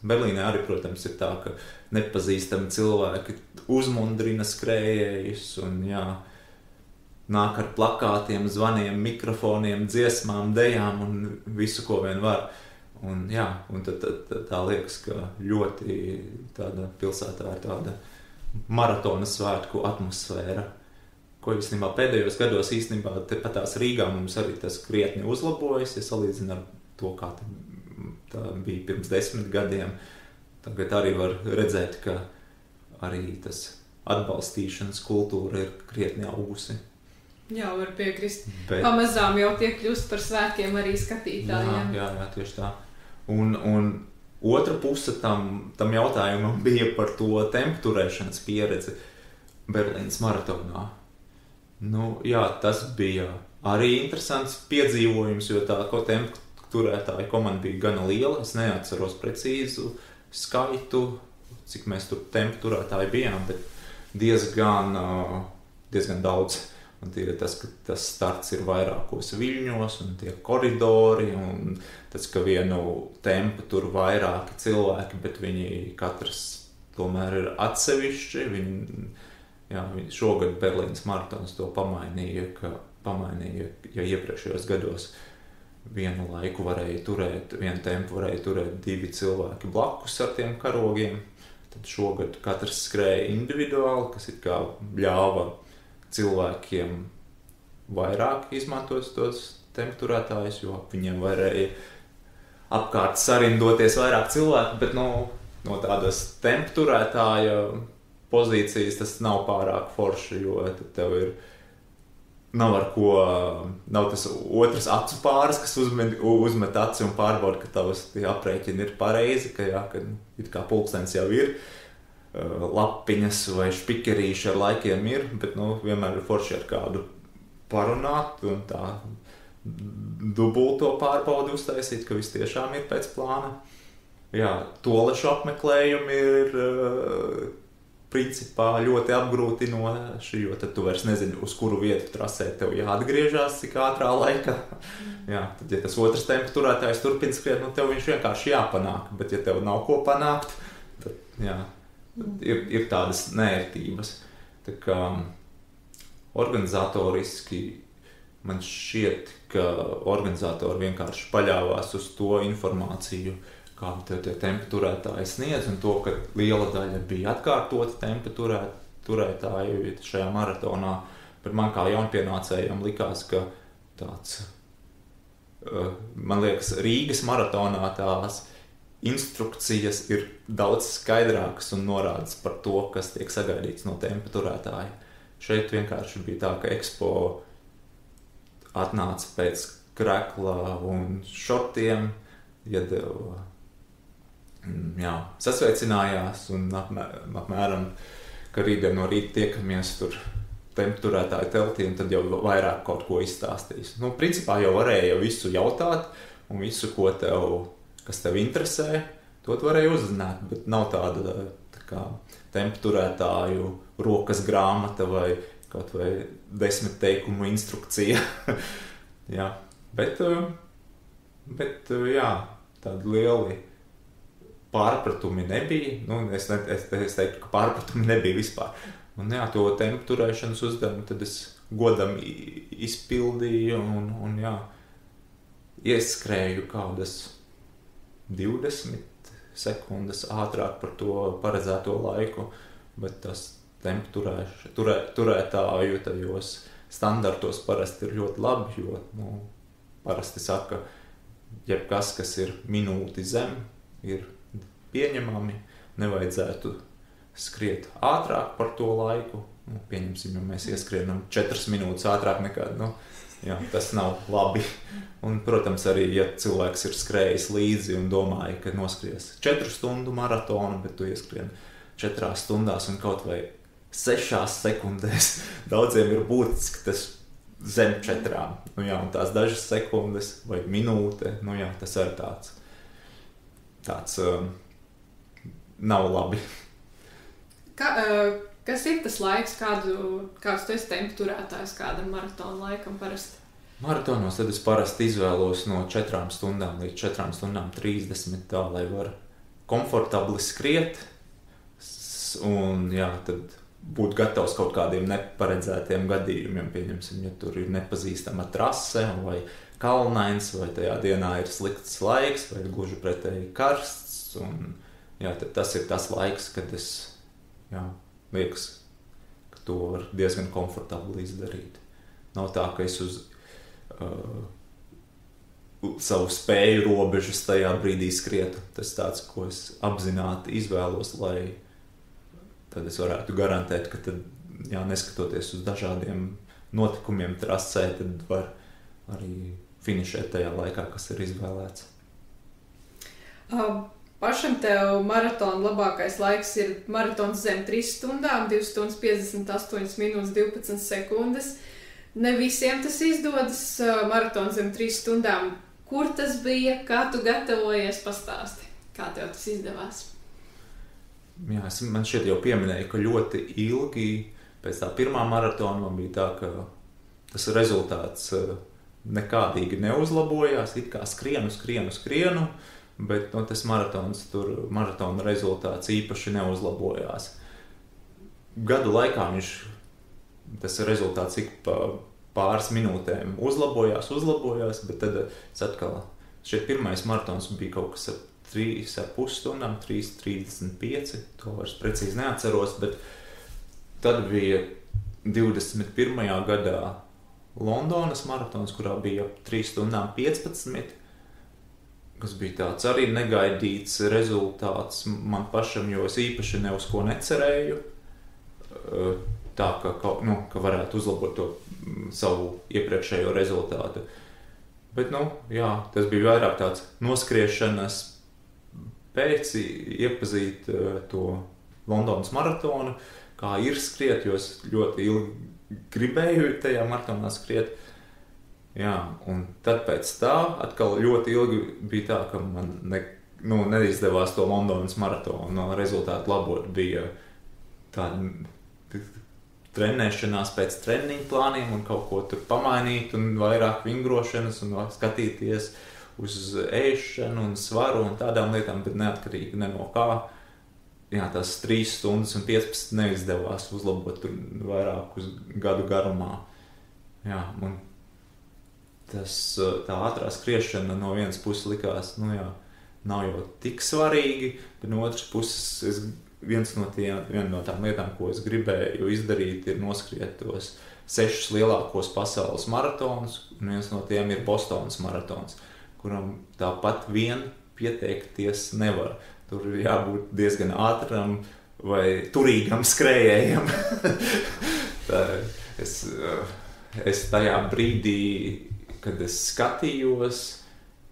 Berlīnē arī, protams, ir tā, ka nepazīstami cilvēki uzmundrina skrējējus un nāk ar plakātiem, zvaniem, mikrofoniem, dziesmām, dejām un visu, ko vien var. Un tad tā liekas, ka ļoti tāda pilsētā ir tāda maratona svētku atmosfēra, ko īstenībā pēdējos gados tepatās Rīgā mums arī tas krietni uzlabojas, ja salīdzina ar to, kā tā bija pirms 10 gadiem. Tagad arī var redzēt, ka arī tas atbalstīšanas kultūra ir krietni augusi. Jā, var piekrist. Pamazām jau tiek kļūst par svētkiem arī skatītājiem. Jā, tieši tā. Un otra puse tam jautājumam bija par to tempu turēšanas pieredzi Berlīnas maratonā. Tas bija arī interesants piedzīvojums, jo tā tempu turētāja komanda bija gana liela. Es neatceros precīzu skaitu, cik mēs tur tempu turētāji bijām, bet diezgan daudz. Un ir tas, ka tas starts ir vairākos viļņos un tie koridori, un tas, ka vienu tempu tur vairāki cilvēki, bet viņi katrs tomēr ir atsevišķi. Šogad Berlīnas maratons to pamainīja, ja iepriekšējos gados vienu tempu varēja turēt 2 cilvēki blakus ar tiem karogiem, tad šogad katrs skrēja individuāli, kas it kā ļāva cilvēkiem vairāk izmantot tos tempu turētājus, jo viņiem varēja apkārt sarindoties vairāk cilvēku, bet no tādas tempu turētāja pozīcijas tas nav pārāk forši, jo tad tev nav tas otrs acu pāris, kas uzmet aci un pārbauda, ka tavas aprēķini ir pareizi, ka it kā pulkstenis jau ir, lapiņas vai špikerīši ar laikiem ir, bet vienmēr ir forši ar kādu parunāt un tā dubulto pārbaudi uztaisīt, ka viss tiešām ir pēc plāna. Tolešu apmeklējumi ir principā ļoti apgrūtinoši, jo tad tu vairs nezini, uz kuru vietu trasē tev jāatgriežās, cik ātrā laikā. Tad, ja tas otrs tempu turētājs turpina skriet, tev viņš vienkārši jāpanāk, bet ja tev nav ko panākt, tad ir tādas nērtības. Tā kā organizatoriski man šķiet, ka organizatori vienkārši paļāvās uz to informāciju, kādu tev tie tempu turētāji sniedz, un to, ka liela daļa bija atkārtoti tempu turētāji šajā maratonā. Bet man kā jaunpienācējam likās, ka tāds, man liekas, Rīgas maratonā tās instrukcijas ir daudz skaidrākas un norādes par to, kas tiek sagaidīts no tempu turētāja. Šeit vienkārši bija tā, ka Expo atnāca pēc krekla un šotiem, sasveicinājās un apmēram, ka rītdien no rīta tiekamies tur tempu turētāju teltī un tad jau vairāk kaut ko izstāstīs. Principā jau varēja visu jautāt un visu, kas tev interesē, to varēja uzzināt, bet nav tāda tā kā tempu turētāju rokas grāmata vai kaut vai 10 teikumu instrukcija. Bet tādi lieli pārpratumi nebija. Es teiktu, ka pārpratumi nebija vispār. Un to tempu turēšanas uzdevumu tad es godam izpildīju un ieskrēju kādas 20 sekundes ātrāk par to paredzēto laiku, bet tas tempu turētāju tajos standartos parasti ir ļoti labi, jo parasti saka, jebkas, kas ir minūti zem, ir pieņemami, nevajadzētu skriet ātrāk par to laiku. Pieņemsim, ja mēs ieskrienam 4 minūtes ātrāk nekā, tas nav labi. Un, protams, arī, ja cilvēks ir skrējis līdzi un domāja, ka noskries 4 stundu maratonu, bet tu ieskrien 4 stundās un kaut vai 6 sekundēs, daudziem ir būtiski tas zem 4. Nu jā, un tās dažas sekundes vai minūte, nu jā, tas ir tāds nav labi. Kas ir tas laiks, kāds tu esi tempu turētājs kādam maratona laikam parasti? Maratonos tad es parasti izvēlos no 4 stundām līdz 4 stundām 30 tā, lai var komfortabli skriet un jā, tad būt gatavs kaut kādiem neparedzētiem gadījumiem, pieņemsim, ja tur ir nepazīstama trase vai kalnains, vai tajā dienā ir slikts laiks, vai gluži pretēji karsts, un jā, tad tas ir tas laiks, kad es, jā, liekas, ka to var diezgan komfortabli izdarīt. Nav tā, ka es uz savu spēju robežas tajā brīdī skrietu. Tas tāds, ko es apzināti izvēlos, lai tad es varētu garantēt, ka tad, jā, neskatoties uz dažādiem notikumiem trasē, tad var arī finišēt tajā laikā, kas ir izvēlēts. Pašam tev maratona labākais laiks ir maratons zem 3 stundām, 2 stundas 58 minūtes 12 sekundes. Ne visiem tas izdodas, maratons zem 3 stundām. Kur tas bija, kā tu gatavojies, pastāsti? Kā tev tas izdevās? Jā, man šeit jau pieminēja, ka ļoti ilgi pēc tā pirmā maratona man bija tā, ka tas rezultāts nekādīgi neuzlabojās, it kā skrienu, bet no, tas maratona rezultāts īpaši neuzlabojās. Gadu laikā tas rezultāts ik pa pāris minūtēm uzlabojās, bet tad es atkal, šeit pirmais maratons bija kaut kas ap 3,5 stundām, 3:35, to vairs precīzi neatceros, bet tad bija 21. gadā Londonas maratons, kurā bija 3 stundām 15, kas bija tāds arī negaidīts rezultāts man pašam, jo es īpaši ne uz ko necerēju. Tā, ka varētu uzlabot to savu iepriekšējo rezultātu. Bet, jā, tas bija vairāk tāds noskriešanas pēc iepazīt to Londonas maratonu, kā ir skriet, jo es ļoti ilgi gribēju tajā maratonā skriet. Jā, un tad pēc tā atkal ļoti ilgi bija tā, ka man neizdevās to Londonas maratonu rezultātu labot. Bija tāda trenēšanās pēc treniņu plāniem un kaut ko tur pamainīt un vairāk vingrošanas un skatīties uz ēšanu un svaru un tādām lietām, bet neatkarīgi ne no kā. Jā, tās 3 stundas un 15 neizdevās uzlabot tur vairākus gadu garumā. Jā, un tā ātrā skriešana no vienas puses likās, nav jau tik svarīgi, bet no otras puses viena no tām lietām, ko es gribēju izdarīt, ir noskriet tos 6 lielākos pasaules maratonus, un viens no tiem ir Bostonas maratons, kuram tāpat vien pieteikties nevar. Tur ir jābūt diezgan ātram vai turīgam skrējējam. Es tajā brīdī, kad es skatījos,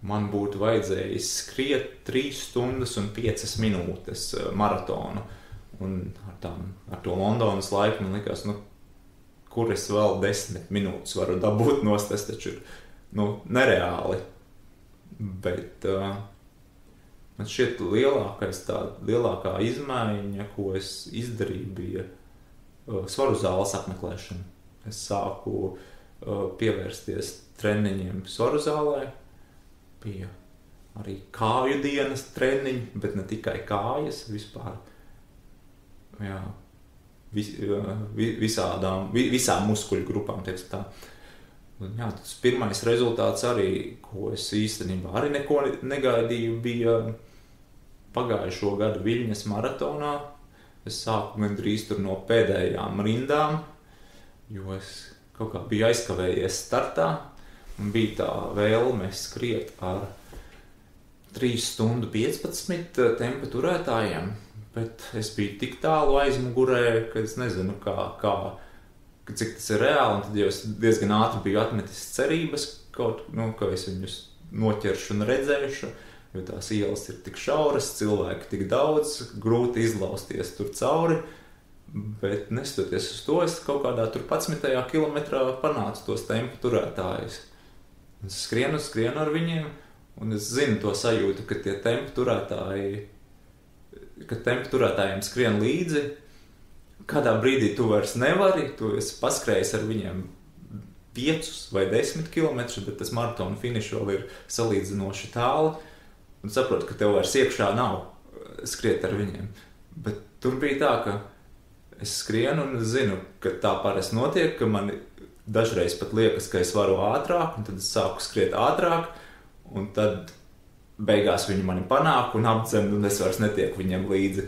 man būtu vajadzējis skriet 3 stundas un 5 minūtes maratonu. Un ar to Londonas laiku man likās, kur es vēl 10 minūtes varu dabūt nost, tas taču ir nereāli. Bet man šķiet lielākā izmaiņa, ko es izdarīju, bija svaru zāles apmeklēšana. Es sāku pievērsties treniņiem svaru zālē. Bija arī kāju dienas treniņi, bet ne tikai kājas, vispār. Jā, visām muskuļu grupām, teiksim tā. Un, jā, tas pirmais rezultāts arī, ko es īstenībā arī neko negaidīju, bija pagājušo gadu Viļņas maratonā. Es sāku gandrīz tur no pēdējām rindām, jo es kaut kā biju aizkavējies startā. Un bija tā vēlme skriet ar 3 stundu 15 tempa turētājiem, bet es biju tik tālu aizmugurē, ka es nezinu, cik tas ir reāli, un tad jau es diezgan ātri biju atmetis cerības, ka es viņus noķeršu un redzēšu, jo tās ielas ir tik šauras, cilvēki tik daudz, grūti izlausties tur cauri, Bet nestoties uz to, es kaut kādā tur 11. kilometrā panācu tos tempu turētājus. Es skrienu ar viņiem, un es zinu to sajūtu, ka tie tempu turētāji, ka tempu turētājiem skrien līdzi. Kādā brīdī tu vairs nevari, tu esi paskrējis ar viņiem 5 vai 10 kilometrus, bet tas maratona finišs vēl ir salīdzinoši tālu, un saprotu, ka tev vairs iekšā nav skriet ar viņiem. Bet tur bija tā, ka es skrienu un zinu, ka tā parasti notiek, ka man dažreiz pat liekas, ka es varu ātrāk, un tad es sāku skriet ātrāk, un tad beigās viņi mani panāk un apdzen, un es vairs netieku viņiem līdzi.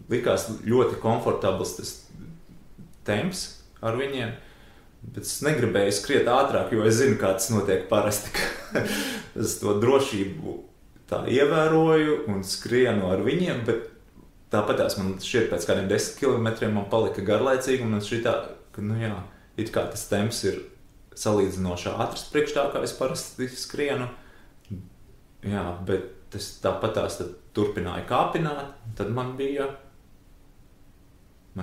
Likās ļoti komfortabls tas temps ar viņiem, bet es negribēju skriet ātrāk, jo es zinu, kā tas notiek parasti. Es to drošību tā ievēroju un skrienu ar viņiem, bet tāpatās man šķiet pēc kādiem 10 kilometriem man palika garlaicīgi, un man šķitā, ka, it kā tas temps ir salīdzinoši ātrs priekš tā, kā es parasti skrienu. Jā, bet es tāpatās tad turpināju kāpināt, tad man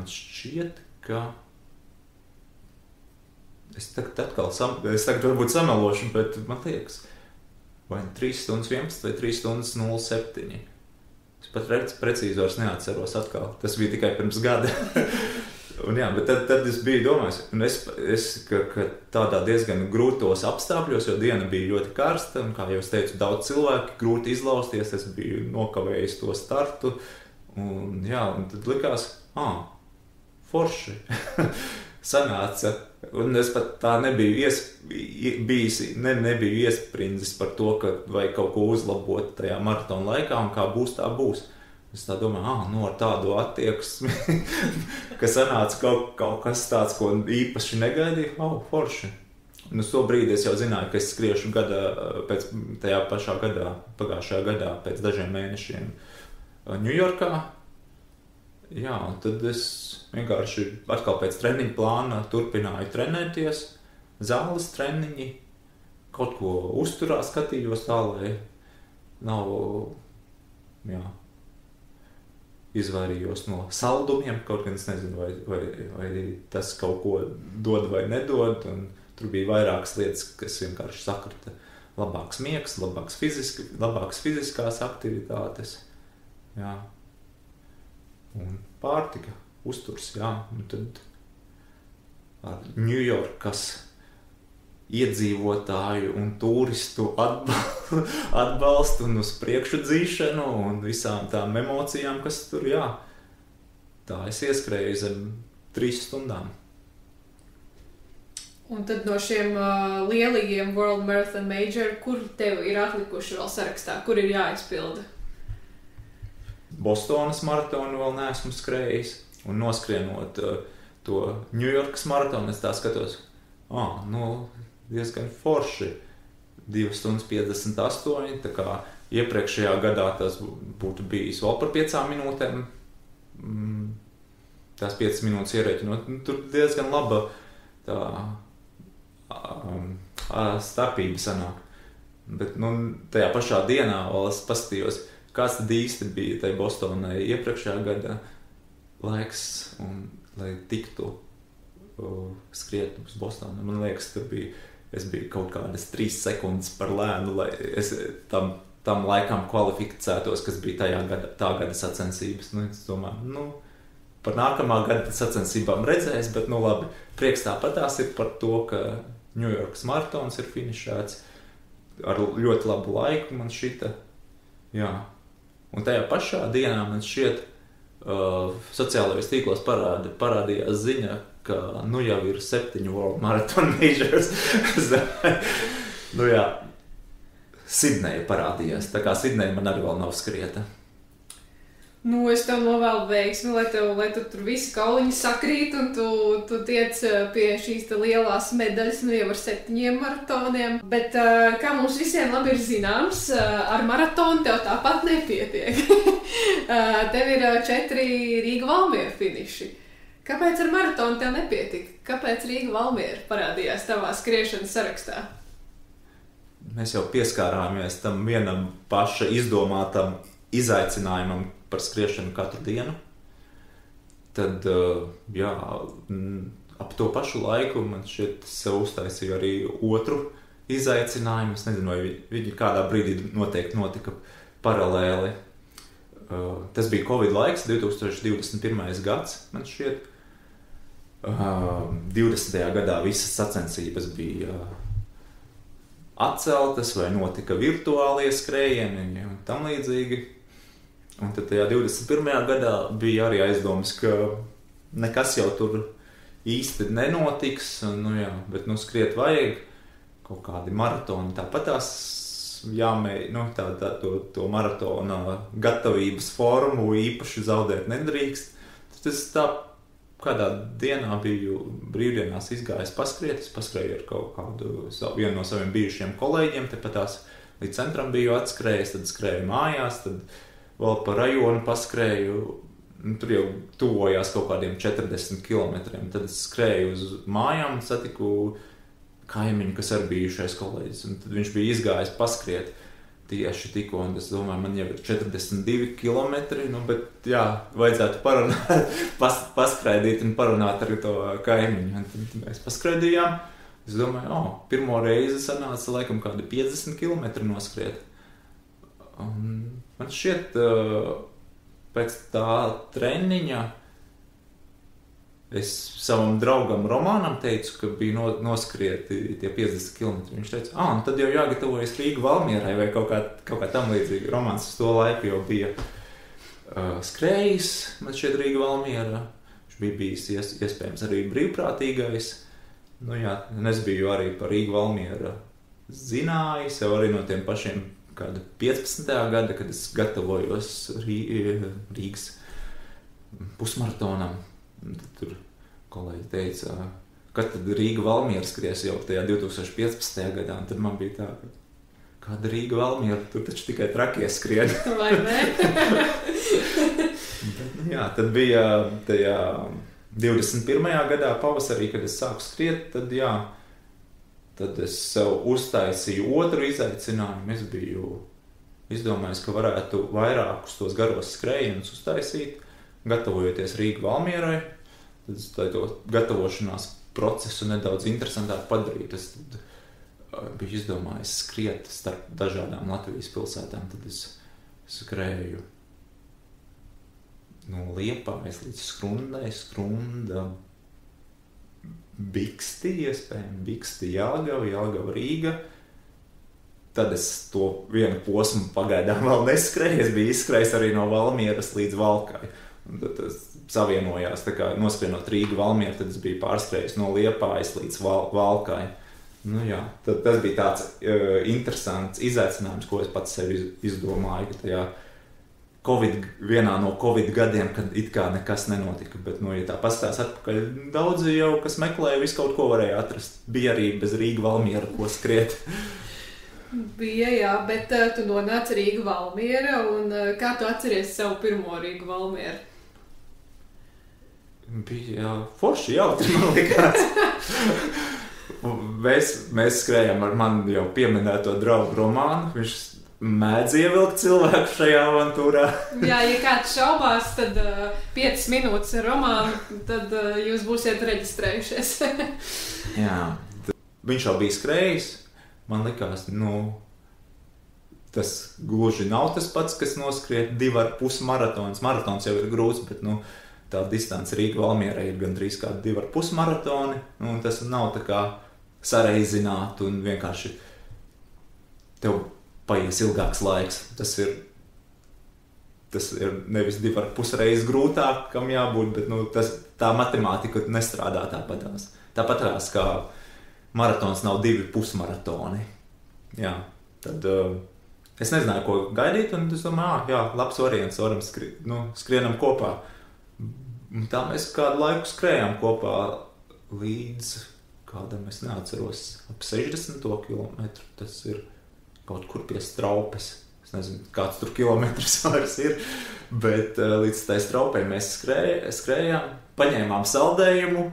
šķiet, ka es tagad varbūt samelošu, bet man liekas, vai 3:11 vai 3:07. Es pat precīzi vairs neatceros atkal. Tas bija tikai pirms gada. Un jā, bet tad es biju domājis, un ka tādā diezgan grūtos apstākļos, jo diena bija ļoti karsta, un kā jau es teicu, daudz cilvēki, grūti izlausties, es biju nokavējis to startu, un tad likās, forši. Sanāca, un es pat tā nebiju nebiju iesprindzis par to, ka vajag kaut ko uzlabot tajā maratona laikā, un kā būs, tā būs. Es tā domāju, ar tādu attieksmi, ka sanāca kaut kas tāds, ko īpaši negaidīju, forši. Un uz to brīdi es jau zināju, ka es skriešu tajā pašā gadā, pagājušajā gadā, pēc dažiem mēnešiem Ņujorkā. Jā, un tad es vienkārši atkal pēc treniņa plāna turpināju trenēties, zāles treniņi, kaut ko uzturā skatījos tā, lai nav, izvairījos no saldumiem, kaut gan es nezinu, vai tas kaut ko dod vai nedod, un tur bija vairākas lietas, kas vienkārši sakrita. Labāks miegs, labākas fiziskās aktivitātes, un pārtika, uzturs, un tad ar Ņujorkas iedzīvotāju un turistu atbalstu un uz priekšu dzīšanu un visām tām emocijām, kas tur, tā es ieskrēju zem 3 stundām. Un tad no šiem lielajiem World Marathon Major, kur tev ir atlikuši vēl sarakstā, kur ir jāizpilda? Bostonas maratonu vēl neesmu skrējis, un noskrienot to Ņujorkas maratonu, es tā skatos, diezgan forši, 2:58, tā kā iepriekšējā gadā tas būtu bijis vēl par 5 minūtēm, tās 5 minūtes ierēķinot, tur diezgan laba tā starpība sanāk. Bet, tajā pašā dienā vēl es paskatījos, kāds tad īsti bija tai Bostonai iepriekšējā gada laiks, un lai tiktu skriet uz Bostonu. Man liekas, es biju kaut kādas 3 sekundes par lēnu, lai es tam laikam kvalificētos, kas bija tā gada sacensības. Es domāju, par nākamā gada sacensībām redzēs, bet, labi, prieks tāpatās ir par to, ka Ņujorkas maratons ir finišēts ar ļoti labu laiku, man šita, Un tajā pašā dienā man šķiet, sociālajos tīklos parādījās ziņa, ka jau ir 7 World Marathon Majors. Sidneja parādījās, tā kā Sidneja man arī vēl nav skrieta. Es tev novēlu veiksmi, lai tur visi kauliņi sakrīt, un tu tiec pie šīs lielās medaļas, jau ar 7 maratoniem. Bet, kā mums visiem labi ir zināms, ar maratonu tev tāpat nepietiek. Tev ir 4 Rīga-Valmiera finiši. Kāpēc ar maratonu tev nepietika? Kāpēc Rīga-Valmiera parādījās tavā skriešanas sarakstā? Mēs jau pieskārāmies tam vienam paša izdomātam izaicinājumam par skriešanu katru dienu. tad, ap to pašu laiku man šķiet sev uztaisīju arī otru izaicinājumu. Es nezinu, vai viņi kādā brīdī noteikti notika paralēli. Tas bija Covid laiks, 2021. gads, man šķiet. 20. gadā visas sacensības bija atceltas vai notika virtuālie skrējieni un tam līdzīgi. Un tad tajā 21. gadā bija arī aizdomas, ka nekas jau tur īsti nenotiks, bet skriet vajag kaut kādi maratoni. Tāpat tās to maratona gatavības formu īpaši zaudēt nedrīkst. Tas tā kādā dienā biju brīvdienās izgājis paskriet. Es paskrēju ar kaut kādu vienu no saviem bijušiem kolēģiem. Tepat tās līdz centram biju atskrējis, tad skrēju mājās, tad vēl pa rajonu paskrēju. Tur jau tuvojās kaut kādiem 40 kilometriem. Tad es skrēju uz mājām un satiku kaimiņu, kas arī bijušais kolēģis. Un tad viņš bija izgājis paskriet tieši tikko, un es domāju, man jau ir 42 kilometri, bet vajadzētu parunāt, paskraidīt un parunāt ar to kaimiņu. Un tad mēs paskraidījām. Es domāju, pirmo reizi sanāca laikam kādi 50 kilometri noskriet. Un man šķiet, pēc tā treniņa es savam draugam Romanam teicu, ka bija noskrieti tie 50 km. Viņš teica, tad jau jāgatavojas Rīga Valmierai vai kaut kā tam līdzīgi. Romans uz to laiku jau bija skrējis, man šķiet Rīga Valmiera. Viņš bija bijis iespējams arī brīvprātīgais. Es biju arī par Rīga Valmiera zinājis, jau arī no tiem pašiem kāda 15. gada, kad es gatavojos Rīgas pusmaratonam. Tad tur kolēģi teica, kad tad Rīga Valmiera skries jau tajā 2015. gadā. Un tad man bija tā, kāda Rīga Valmiera, tur taču tikai trakie skrien. Vai ne? Tad bija tajā 21. gadā pavasarī, kad es sāku skriet, tad es sev uztaisīju otru izaicinājumu. Es biju izdomājis, ka varētu vairākus tos garos skrējienus uztaisīt, gatavojoties Rīga Valmierai. Tad es to gatavošanās procesu nedaudz interesantāk padarīju. Es biju izdomājis skriet starp dažādām Latvijas pilsētām. Tad es skrēju no Liepājas līdz Skrundai, Skrunda, Biksti, iespējams, Biksti, Jelgava, Rīga. Tad es to vienu posmu pagaidām vēl neskrēju. Es biju izskrējis arī no Valmieras līdz Valkai. Un tad tas savienojās, tā kā noskrienot Rīga Valmieru, tad es biju pārskrējis no Liepājas līdz Valkai. Tad tas bija tāds interesants izaicinājums, ko es pats sev izdomāju, ka tajā vienā no Covid gadiem, kad it kā nekas nenotika, bet, ja tā paskatās atpakaļ, daudzi jau, kas meklēja, visu kaut ko varēja atrast. Bija arī bez Rīga Valmiera, ko skriet. Bija, bet tu nonāci Rīga Valmiera, un kā tu atceries savu pirmo Rīga Valmieru? Bija forši jautri, man likās. Mēs skrējām ar mani jau pieminēto draugu Romānu. Viņš mēdz ievilkt cilvēku šajā avantūrā. Ja kāds šaubās, tad 5 minūtes ar Romānu, tad jūs būsiet reģistrējušies. Viņš jau bija skrējis. Man likās, tas gluži nav tas pats, kas noskriet 2,5 maratons. Maratons jau ir grūts, bet, tā distance Rīga Valmierai ir gandrīz kā 2,5 maratoni. Tas nav tā kā sareizināt un vienkārši tev paies ilgāks laiks. Tas ir nevis 2,5 reizes grūtāk, kam jābūt, bet tā matemātika nestrādā tāpatās. Tāpatās kā maratons nav 2,5 maratoni. Tad es nezināju, ko gaidīt, un es domāju, labs variants, varam skrienam kopā. Tā mēs kādu laiku skrējām kopā līdz kādam, es neatceros, ap 60 kilometru. Tas ir kaut kur pie Straupes. Es nezinu, kāds tur kilometrs vairs ir, bet līdz tai Straupei mēs skrējām, paņēmām saldējumu,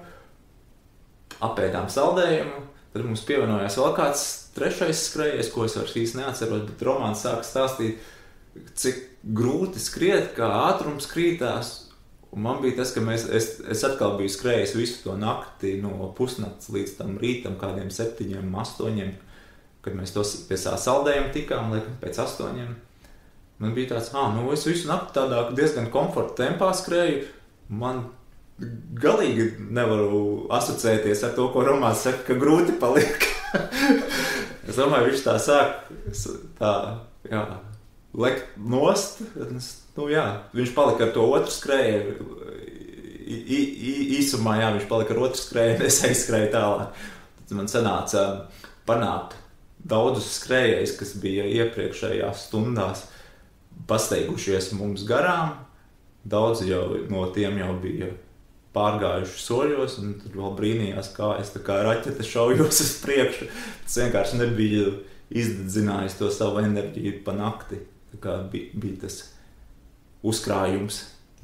apēdām saldējumu, tad mums pievienojās vēl kāds trešais skrējējs, ko es vairs īsti neatceros, bet Romāns sāka stāstīt, cik grūti skriet, kā ātrums krītās, Un man bija tas, ka es atkal biju skrējis visu to nakti no pusnakts līdz tam rītam, kādiem 7, 8, kad mēs tos pie saldējuma tikām, laikam pēc 8. Man bija tāds, es visu nakti tādā diezgan komforta tempā skrēju. Man galīgi nevaru asociēties ar to, ko Romāns saka, ka grūti paliek. Es domāju, viņš tā sāk lekt nost. Viņš palika ar to otru skrēju. Īsumā, viņš palika ar otru skrēju, es aizskrēju tālāk. Tad man sanāca panākt daudzus skrējējus, kas bija iepriekšējās stundās pasteigušies mums garām. Daudzi no tiem jau bija pārgājuši soļos, un tad vēl brīnījās, kā es tā kā raķete šaujos uz priekšu. Tas vienkārši nebija izdedzinājis to savu enerģiju pa nakti. Tā kā bija tas uzkrājums.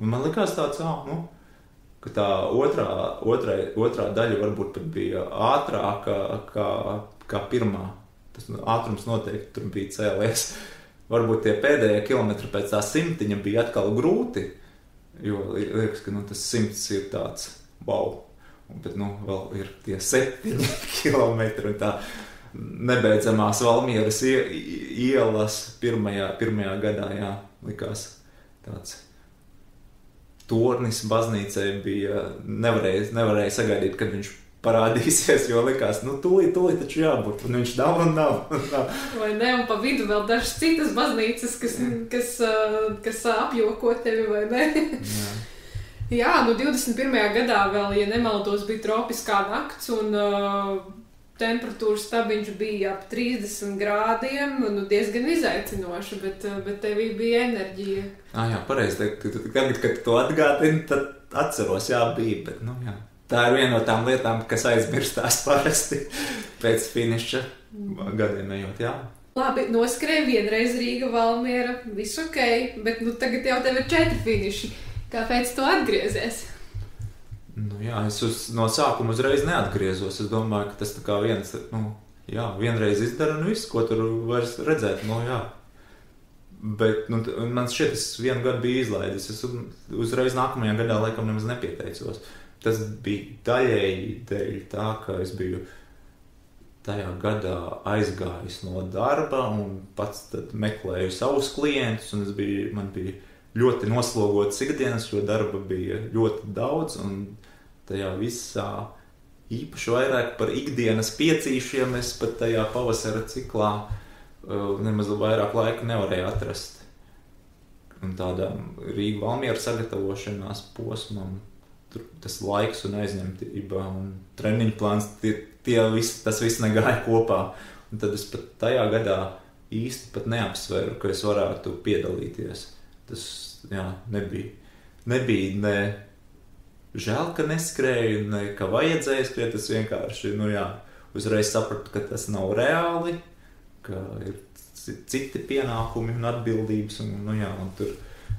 Un man likās tāds, ka tā otrā daļa varbūt pat bija ātrāka kā pirmā. Tas ātrums noteikti tur bija cēlies. Varbūt tie pēdējie kilometri pēc tā 100 bija atkal grūti, jo liekas, ka tas 100 ir tāds wow. Bet vēl ir tie 7 kilometri un tā nebeidzamās Valmieras ielas pirmajā gadā, likās tāds tornis baznīcai bija, nevarēja sagaidīt, kad viņš parādīsies, jo likās, tūlīt taču jābūt, un viņš nav. Vai ne, un pa vidu vēl dažas citas baznīcas, kas apjoko tevi, vai ne? Jā, 21. gadā vēl, ja nemaldos, bija tropiskā nakts, un temperatūras stabiņš bija ap 30 grādiem, diezgan izaicinoši, bet tevī bija enerģija. Jā, pareizi, kad to atgādini, tad atceros, bija, bet, jā. Tā ir viena no tām lietām, kas aizmirstās parasti pēc finiša gadiem ejot, jā. Labi, noskrēja vienreiz Rīga, Valmiera, viss ok, bet tagad jau tev ir 4 finiši. Kāpēc tu atgriezies? Es no sākuma uzreiz neatgriezos. Es domāju, ka tas tā kā vienreiz izdara un viss, ko tur vairs redzēt, Bet man šķiet, es 1 gadu biju izlaidis. Es uzreiz nākamajā gadā laikam nemaz nepieteicos. Tas bija daļēji dēļ tā, ka es biju tajā gadā aizgājis no darba un pats tad meklēju savus klientus, un man bija ļoti noslogots ikdienas, jo darba bija ļoti daudz, un tajā visā īpaši vairāk par ikdienas piecīšiem es pat tajā pavasara ciklā nemaz vairāk laika nevarēju atrast. Un tādām Rīga Valmiera sagatavošanās posmam, tas laiks un aizņemtība un treniņu plāns, tas viss negāja kopā. Un tad es pat tajā gadā īsti pat neapsvēru, ka es varētu piedalīties. Tas, nebija ne žēl, ka neskrēju, ne ka vajadzēja skriet. Es vienkārši, uzreiz sapratu, ka tas nav reāli, ka ir citi pienākumi un atbildības, un tur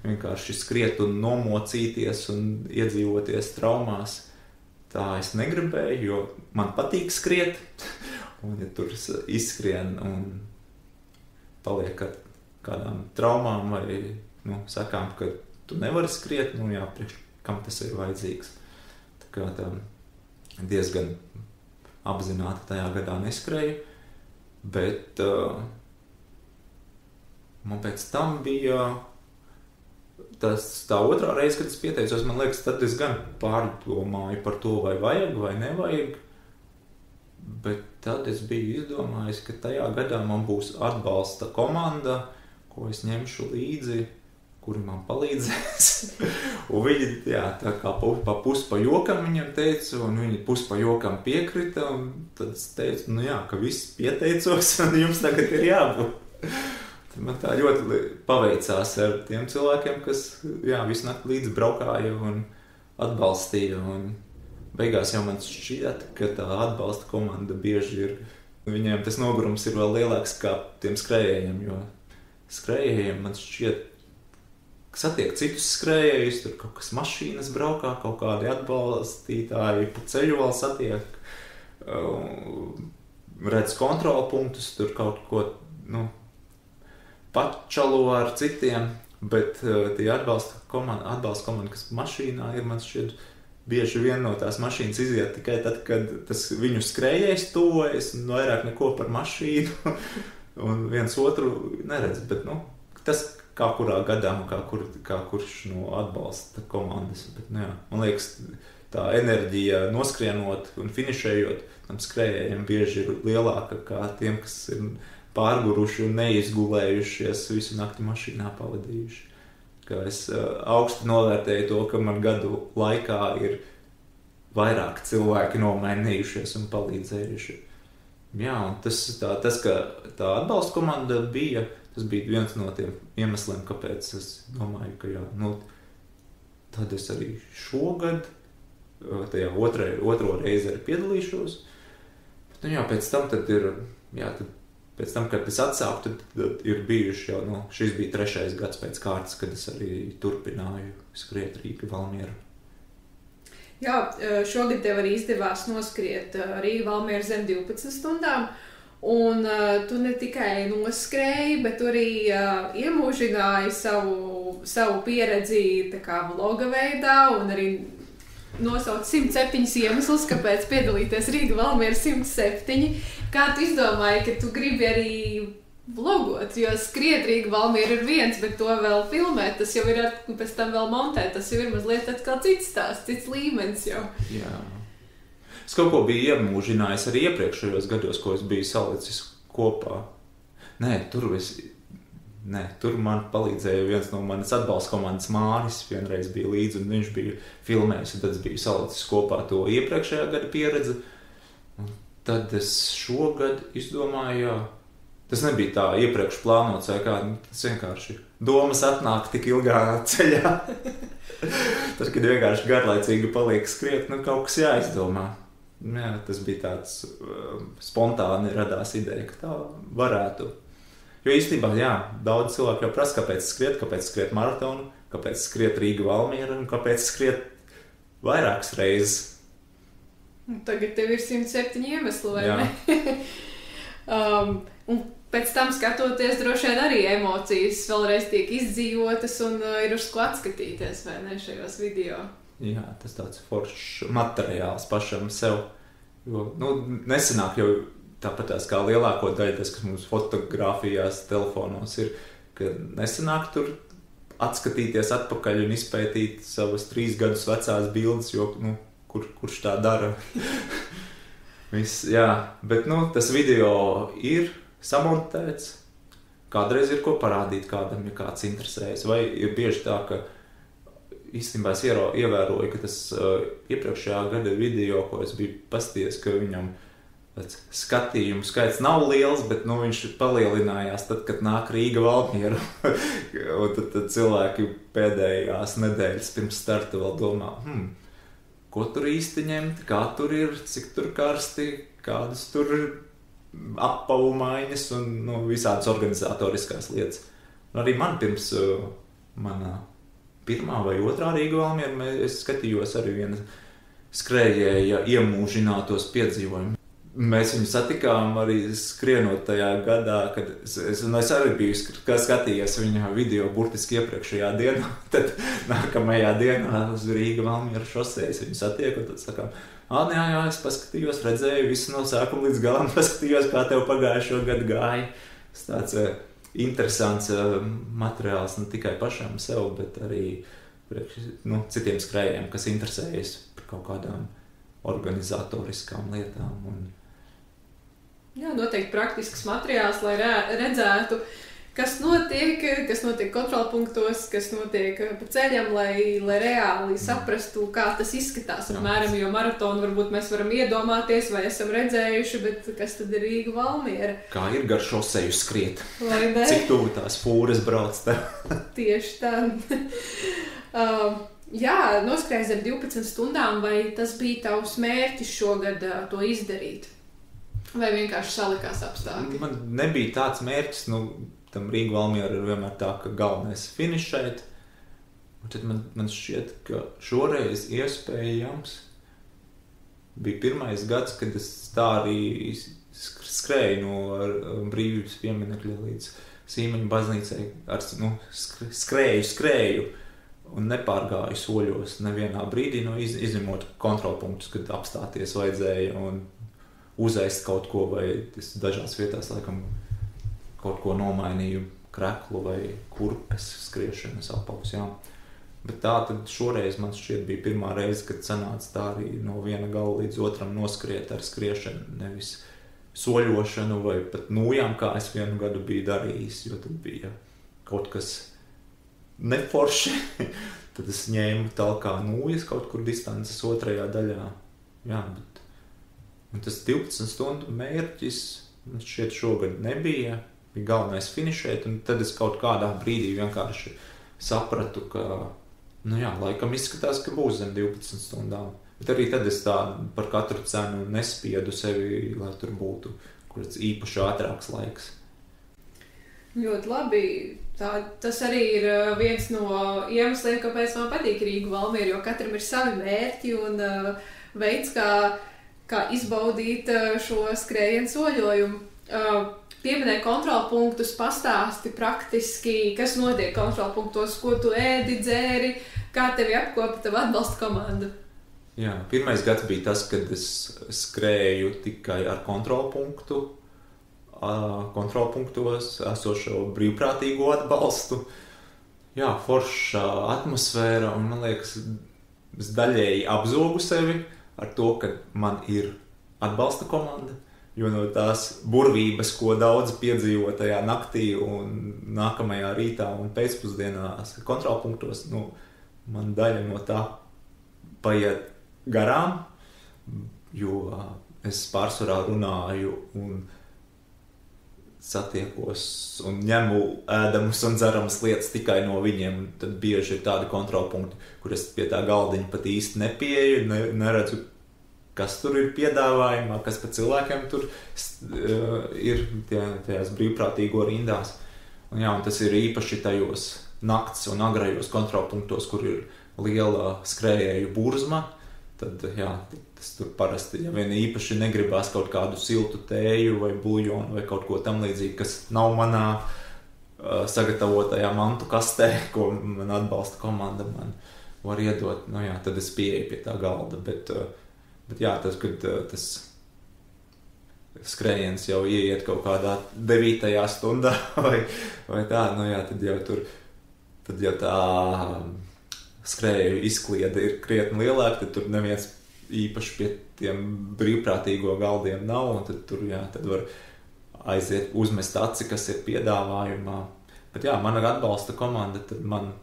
vienkārši skriet un nomocīties un iedzīvoties traumās. Tā es negribēju, jo man patīk skriet. Un ja tur izskrien un paliek ar kādām traumām vai sakām, ka tu nevari skriet, priekš kam tas ir vajadzīgs. Tā kā tā diezgan apzināti tajā gadā neskrēju, bet man pēc tam bija tā otrā reize, kad es pieteicos, man liekas, tad es gan pārdomāju par to, vai vajag vai nevajag, bet tad es biju izdomājis, ka tajā gadā man būs atbalsta komanda, ko es ņemšu līdzi, kuri man palīdzēs. Un viņi, tā kā pa jokam viņam teica, un viņi pa jokam piekrita, un tad es teicu, ka viss pieteicos, un jums tagad ir jābūt. Man tā ļoti paveicās ar tiem cilvēkiem, kas visu nakti līdz braukāja un atbalstīja. Un beigās jau man šķiet, ka tā atbalsta komanda bieži ir. Viņiem tas nogurums ir vēl lielāks kā tiem skrējējiem, jo skrējējiem man šķiet, ka satiek citus skrējējus, tur kaut kas mašīnas braukā, kaut kādi atbalstītāji pa ceļu vēl satiek, redz kontrolpunktus, tur kaut ko, pačalo ar citiem, Bet tie atbalsta komanda, kas mašīnā ir, man šķiet, bieži vien no tās mašīnas iziet tikai tad, kad tas viņu skrējējs tuvojas, un vairāk neko par mašīnu, un viens otru neredz. Bet, tas kā kurā gadā, kā kurš atbalsta komandas. Bet, jā, man liekas, tā enerģija noskrienot un finišējot, tam skrējējiem bieži ir lielāka kā tiem, kas ir pārguruši un neizgulējušies visu nakti mašīnā pavadījuši. Ka es augstu novērtēju to, ka man gadu laikā ir vairāk cilvēki nomainījušies un palīdzējuši. Jā, un tas ka tā atbalsta komanda bija, tas bija viens no tiem iemesliem, kāpēc es domāju, ka jā, tad es arī šogad tajā otro reizi arī piedalīšos. Bet, jā, pēc tam tad ir, pēc tam, kad es atsāku, tad ir bijuši jau, šis bija 3. gads pēc kārtas, kad es arī turpināju skriet Rīga Valmiera. Jā, šogad tev arī izdevās noskriet Rīga Valmiera zem 12 stundām, un tu ne tikai noskrēji, bet tu arī iemūžināji savu pieredzi tā kā vloga veidā, un arī nosauc 107 iemeslus, kāpēc piedalīties Rīga Valmiera 107. Kā tu izdomāji, ka tu gribi arī vlogot, jo skriet Rīga Valmiera ir viens, bet to vēl filmēt, tas jau ir pēc tam vēl montēt, tas jau ir mazliet atkal cits stāsts, cits līmenis jau. Jā. Es kaut ko biju iemūžinājis arī iepriekšējos gados, ko es biju salicis kopā. Tur man palīdzēja viens no manas atbalsta komandas Māris, vienreiz bija līdzi, un viņš bija filmējis, un tad es biju salicis kopā to iepriekšējā gada pieredzi. Un tad es šogad izdomāju, tas nebija tā iepriekš plānots, vai kā, tas vienkārši domas atnāk tik ilgā ceļā. Tad, kad vienkārši garlaicīgi paliek skriet, kaut kas jāizdomā. Jā, tas bija tāds spontāni radās ideja, ka tā varētu. Jo īstenībā, daudz cilvēku jau prasa, kāpēc skriet maratonu, kāpēc skriet Rīga Valmiera un kāpēc skriet vairākas reizes. Tagad tev ir 107 iemesli, vai ne? Un pēc tam skatoties, droši vien arī emocijas vēlreiz tiek izdzīvotas un ir uz ko atskatīties, vai ne, šajos video. Jā, tas tāds foršs materiāls pašam sev. Jo, nesenāk jau tāpat kā lielāko daļu, tas, kas mums fotografijās, telefonos ir, ka nesenāk tur atskatīties atpakaļ un izpētīt savas 3 gadus vecās bildes, jo, kurš tā dara. Bet, tas video ir samontēts, kādreiz ir ko parādīt kādam, ja kāds interesējas, vai ir bieži tā, ka īstenībā es ievēroju, ka tas iepriekšējā gada video, ko es biju paskatījies, ka viņam skatījumu skaits nav liels, bet viņš palielinājās tad, kad nāk Rīga Valmiera. Un tad cilvēki pēdējās nedēļas pirms starta vēl domā, ko tur īsti ņemt, kā tur ir, cik tur karsti, kādas tur appaumaiņas un visādas organizatoriskās lietas. Un arī man pirms manā 1. vai 2. Rīga Valmiera es skatījos arī viena skrējēja iemūžinātos piedzīvojumu. Mēs viņu satikām arī skrienot tajā gadā, kad es arī biju skatījies viņa video burtiski iepriekšējā dienā, tad nākamajā dienā uz Rīga Valmiera šosejas viņu satieku, un tad sakām, jā, es paskatījos, redzēju visu no sākuma līdz galam, paskatījos, kā tev pagājušo gadu gāja. Tas tāds interesants materiāls ne tikai pašam sev, bet arī citiem skrējiem, kas interesējas par kaut kādām organizatoriskām lietām. Jā, noteikti praktisks materiāls, lai redzētu, kas notiek kontrolpunktos, kas notiek pa ceļam, lai reāli saprastu, kā tas izskatās. Apmēram, jo maratonu varbūt mēs varam iedomāties vai esam redzējuši, bet kas tad ir Rīga Valmiera? Kā ir gar šoseju skriet? Cik tuvu tās fūras brauc tev? Tieši tā. Jā, noskrējas ar 12 stundām, vai tas bija tavs mērķis šogad to izdarīt? Vai vienkārši salikās apstākļi? Man nebija tāds mērķis, tam Rīga Valmiera ir vienmēr tā, ka galvenais finišēt. Un tad man šķiet, ka šoreiz iespējams bija 1. gads, kad es tā arī skrēju no Brīvības pieminekļa līdz Sīmeņu baznīcai skrēju un nepārgāju soļos nevienā brīdī, izņemot kontrolpunktus, kad apstāties vajadzēja un uzēst kaut ko, vai es dažās vietās laikam kaut ko nomainīju, kreklu vai kurpes skriešanas apavus, jā. Bet tā tad šoreiz man šķiet bija pirmā reize, kad sanāca tā arī no viena gala līdz otram noskriet ar skriešanu, nevis soļošanu vai pat nūjām, kā es vienu gadu biju darījis, jo tad bija kaut kas neforši. Tad es ņēmu talkā nūjas kaut kur distances otrajā daļā. Jā, bet tas 12 stundu mērķis man šķiet šogad nebija. Bija galvenais finišēt, un tad es kaut kādā brīdī vienkārši sapratu, ka, laikam izskatās, ka būs zem 12 stundām. Bet arī tad es tā par katru cenu nespiedu sevi, lai tur būtu kāds īpaši ātrāks laiks. Ļoti labi. Tas arī ir viens no iemesliem, kāpēc man patīk Rīga Valmiera, jo katram ir savi mērķi un veids, kā izbaudīt šo skrējienu soļojumu. Pieminēja kontrolpunktus, pastāsti praktiski, kas notiek kontrolpunktos, ko tu ēdi, dzēri, kā tevi apkopa tava atbalsta komanda. Jā, pirmais gads bija tas, kad es skrēju tikai ar kontrolpunktos esošo brīvprātīgo atbalstu. Jā, forša atmosfēra, un man liekas, es daļēji apzogu sevi ar to, ka man ir atbalsta komanda, jo no tās burvības, ko daudz piedzīvo tajā naktī un nākamajā rītā un pēcpusdienās kontrolpunktos, man daļa no tā paiet garām, jo es pārsvarā runāju un satiekos un ņemu ēdamus un dzeramas lietas tikai no viņiem. Tad bieži ir tādi kontrolpunkti, kur es pie tā galdiņa pat īsti nepieeju, neredzu, kas tur ir piedāvājumā, kas pa cilvēkiem tur ir tajās brīvprātīgo rindās. Un tas ir īpaši tajos nakts un agrajos kontrolpunktos, kur ir liela skrējēju burzma. Tad, tas tur parasti, ja vien īpaši negribās kaut kādu siltu tēju vai buļļonu vai kaut ko tam līdzīgi, kas nav manā sagatavotajā mantu kastē, ko man atbalsta komanda man var iedot. Tad es pieeju pie tā galda, bet tas, kad tas skrējiens jau ieiet kaut kādā 9. stundā vai tā, tad jau tā skrēju izkliede ir krietni lielāka, tad tur neviens īpaši pie tiem brīvprātīgo galdiem nav, un tad tur, tad var aiziet uzmest aci, kas ir piedāvājumā. Bet mana atbalsta komanda tad man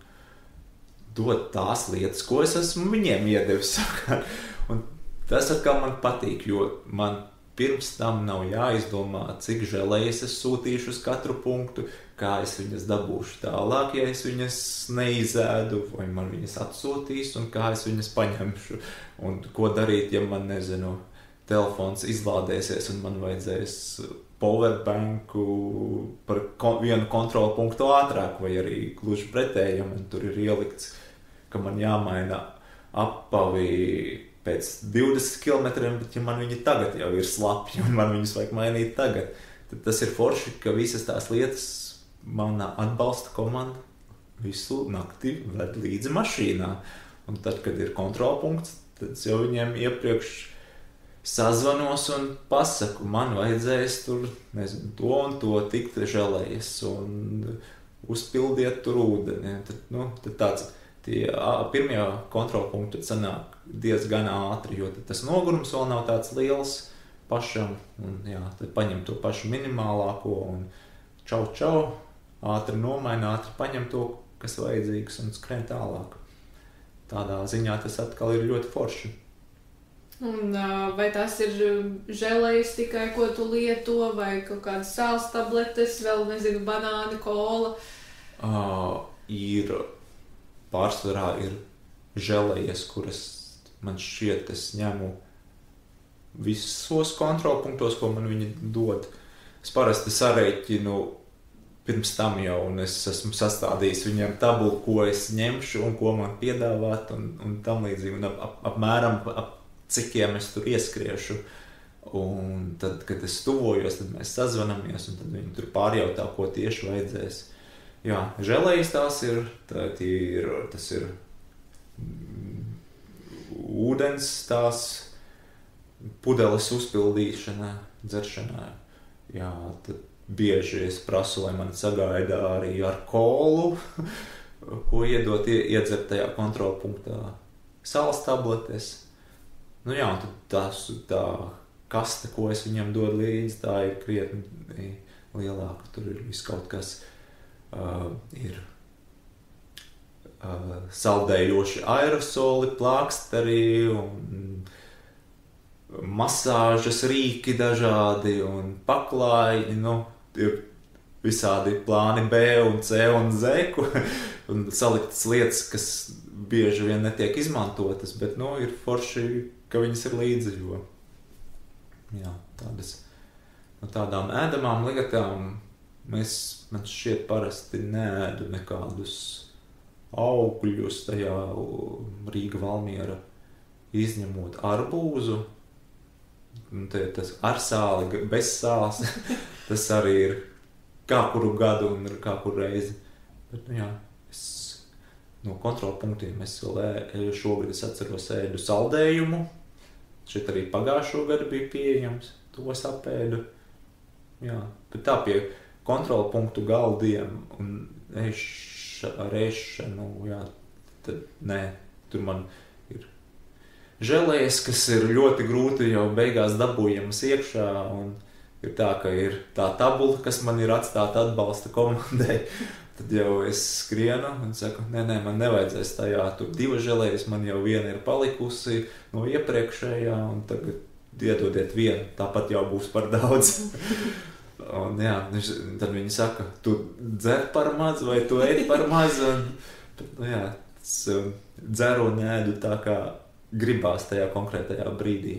dod tās lietas, ko es esmu viņiem iedevis. Un tas atkal man patīk, jo man pirms tam nav jāizdomā, cik žēlējas es sūtīšu uz katru punktu, kā es viņas dabūšu tālāk, ja es viņas neizēdu, vai man viņas atsūtīs, un kā es viņas paņemšu. Un ko darīt, ja man, telefons izlādēsies, un man vajadzēs powerbanku par vienu kontrolpunktu ātrāk, vai arī gluži pretēji, ja man tur ir ielikts, ka man jāmaina apavi pēc 20 kilometriem, bet ja man viņi tagad jau ir slapji, un man viņus vajag mainīt tagad, tad tas ir forši, ka visas tās lietas mana atbalsta komanda visu nakti ved līdzi mašīnā. Un tad, kad ir kontrolpunkts, tad es jau viņiem iepriekš sazvanos un pasaku, man vajadzēs tur, to un to tikt žēlējas un uzpildiet tur ūdeni. Tad tāds, tie pirmie kontrolpunkti sanāk diezgan ātri, jo tas nogurums vēl nav tāds liels pašam, un tad paņem to pašu minimālāko un čau, ātri nomaina, ātri paņem to, kas vajadzīgs un skrien tālāk. Tādā ziņā tas atkal ir ļoti forši. Un vai tas ir žēlējs tikai, ko tu lieto, vai kaut kādas sāls tabletes, vēl banāni, kola? Ir pārsvarā ir žēlējas, kuras man šķiet es ņemu visos kontrolpunktos, ko man viņi dod. Es parasti sarēķinu pirms tam jau, un es esmu sastādījis viņiem tabulu, ko es ņemšu un ko man piedāvāt un tam līdzīgi, un apmēram cikiem es tur ieskriešu. Un tad, kad es tuvojos, tad mēs sazvanamies, un tad viņi tur pārjautā, ko tieši vajadzēs. Jā, želejas tas ir ūdens tās pudeles uzpildīšana, dzeršanā. Jā, tad bieži es prasu, lai man sagaida arī ar kolu, ko iedot iedzert tajā kontrolpunktā. Sāls tabletes. Nu jā, un tad tā kaste, ko es viņam dodu līdzi, tā ir krietni lielāka. Tur ir viss kaut kas, ir saldējoši aerosoli, plāksteri un masāžas rīki dažādi un paklāji, nu, ir visādi plāni B un C un Z, un saliktas lietas, kas bieži vien netiek izmantotas, bet, nu, ir forši, ka viņas ir līdzi, jo, jā, tādām ēdamām lietām man šķiet parasti neēdu nekādus augļus tajā Rīga Valmiera, izņemot arbūzu. Un tas ar sāli, bez sāls, tas arī ir kā kuru gadu un kā kuru reizi. Bet, nu jā, no kontrolpunktiem es vēl šogad es atceros ēdu saldējumu. Šeit arī pagājušo gadu bija pieejams, to es apēdu. Jā, bet tā pie kontrolpunktu galdiem un ar ēšanu, jā, tad nē, tur man ir želejas, kas ir ļoti grūti jau beigās dabūjamas iekšā, un ir tā, ka ir tā tabula, kas man ir atstāta atbalsta komandai. Tad jau es skrienu un saku, nē, man nevajadzēs tajā, tur 2 želejas, man jau viena ir palikusi no iepriekšējā, un tagad iedodiet vienu, tāpat jau būs par daudz. Un jā, tad viņi saka, tu dzer par maz vai tu ēd par maz, un nu jā, es dzeru un ēdu tā kā gribās tajā konkrētajā brīdī.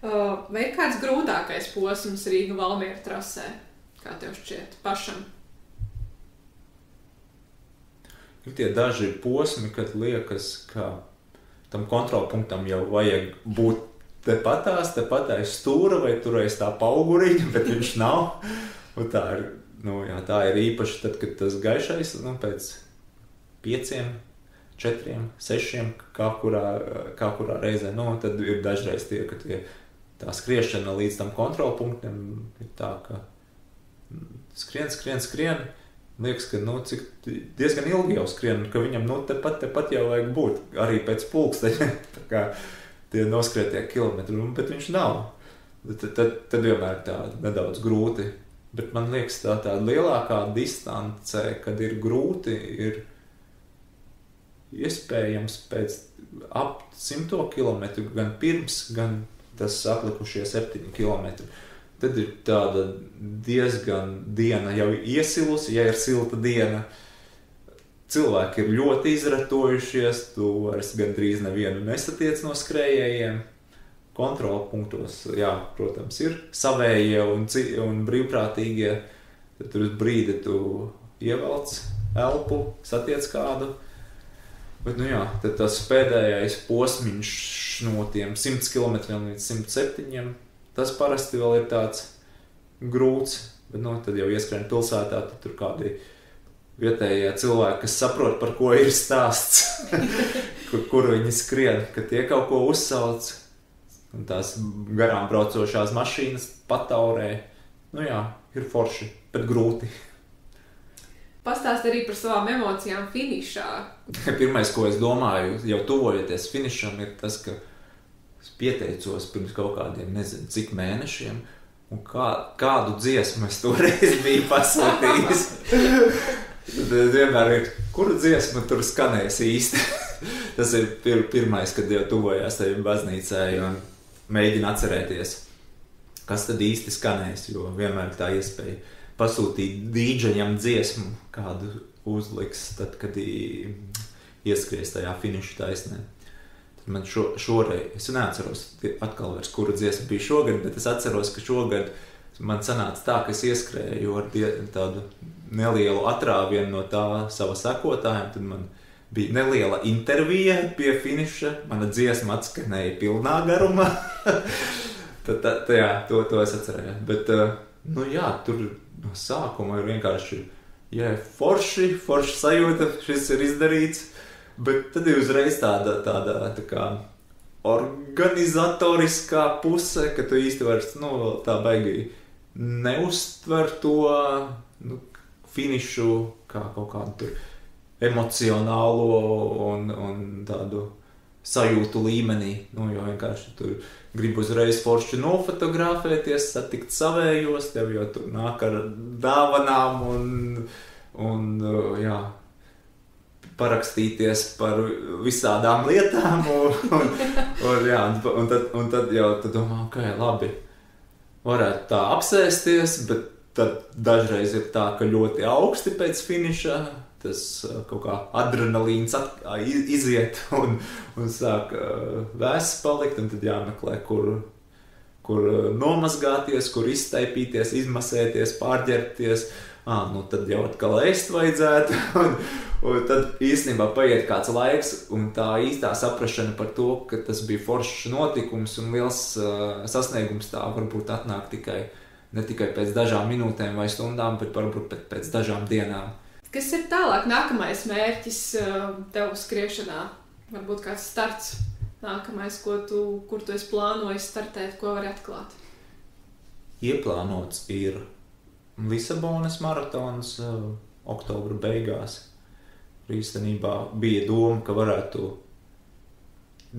Vai ir kāds grūtākais posms Rīga Valmiera trasē, kā tev šķiet pašam? Ir tie daži posmi, kad liekas, ka tam kontrolpunktam jau vajag būt tepat aiz stūra vai tur aiz tā pauguriņa, bet viņš nav. Un tā ir, nu jā, tā ir īpaši tad, kad tas gaišais, nu pēc 5, 4, 6, kā kurā reizē, nu tad ir dažreiz tie, ka tā skriešana līdz tam kontrolpunktam ir tā, ka skrien. Liekas, ka diezgan ilgi jau skrien, ka viņam tepat jau vajag būt, arī pēc pulksteņa, tā kā tie noskrietie kilometri, bet viņš nav. Tad vienmēr tā nedaudz grūti. Bet man liekas, tā lielākā distance, kad ir grūti, ir iespējams pēc ap 100 kilometru, gan pirms, gan tas atlikušie 7 kilometri. Tad ir tāda diezgan diena jau iesilusi, ja ir silta diena. Cilvēki ir ļoti izratojušies, tu vairs gandrīz nevienu nesatiec no skrējējiem. Kontrolpunktos, jā, protams, ir savējie un brīvprātīgie. Tad tur uz brīdi tu ievelc elpu, satiec kādu. Bet, nu jā, tad tas pēdējais posmiņš no tiem 100 km līdz 107, tas parasti vēl ir tāds grūts, bet, nu, tad jau ieskrien pilsētā, tad tur kādi vietējie cilvēki, kas saprot, par ko ir stāsts, kur viņi skrien, ka tie kaut ko uzsauc, un tās garām braucošās mašīnas pataurē. Nu jā, ir forši, bet grūti. Pastāst arī par savām emocijām finišā. Pirmais, ko es domāju, jau tuvojoties finišam, ir tas, ka es pieteicos pirms kaut kādiem, nezinu, cik mēnešiem, un kādu dziesmu es toreiz biju pasūtījis. Tad vienmēr ir, kuru dziesmu tur skanēs īsti. Tas ir pirmais, kad jau tuvojās tajā baznīcai un mēģina atcerēties, kas tad īsti skanēs, jo vienmēr tā iespēja pasūtīt dīdžaņam dziesmu, kādu uzliks, tad, kad ieskries tajā finiša taisnē. Tad man šoreiz, es neatceros atkal vairs, kura dziesma bija šogad, bet es atceros, ka šogad man sanāca tā, ka es ieskrēju ar tādu nelielu atrāvienu no tā sava sekotājiem, tad man bija neliela intervija pie finiša, mana dziesma atskanēja pilnā garumā. Jā, to es atcerējos. Bet, nu jā, tur no sākuma ir vienkārši, jā, forši sajūta, šis ir izdarīts, bet tad ir uzreiz tāda tā kā organizatoriskā puse, ka tu īsti vairs, nu, tā baigi neuztver to, nu, finišu kā kaut kādu tur emocionālo un tādu sajūtu līmenī, nu, jo vienkārši tur gribu uzreiz forši nofotografēties, satikt savējos, tev jau tur nāk ar dāvanām un jā, parakstīties par visādām lietām un tad jau tu domā, ok, labi, varētu tā apsēsties, bet tad dažreiz ir tā, ka ļoti augsti pēc finiša tas kaut kā adrenalīns iziet un sāk vēss palikt, un tad jāmeklē, kur nomazgāties, kur izstaipīties, izmasēties, pārģērbties. Nu tad jau atkal ēst vajadzētu, un tad īstenībā paiet kāds laiks, un tā īstā saprašana par to, ka tas bija foršs notikums un liels sasniegums, tā varbūt atnāk ne tikai pēc dažām minūtēm vai stundām, bet varbūt pēc dažām dienām. Kas ir tālāk nākamais mērķis tev skriešanā? Varbūt kāds starts nākamais, kur tu esi plānojis startēt, ko vari atklāt? Ieplānots ir Lisabonas maratons oktobra beigās. Īstenībā bija doma, ka varētu,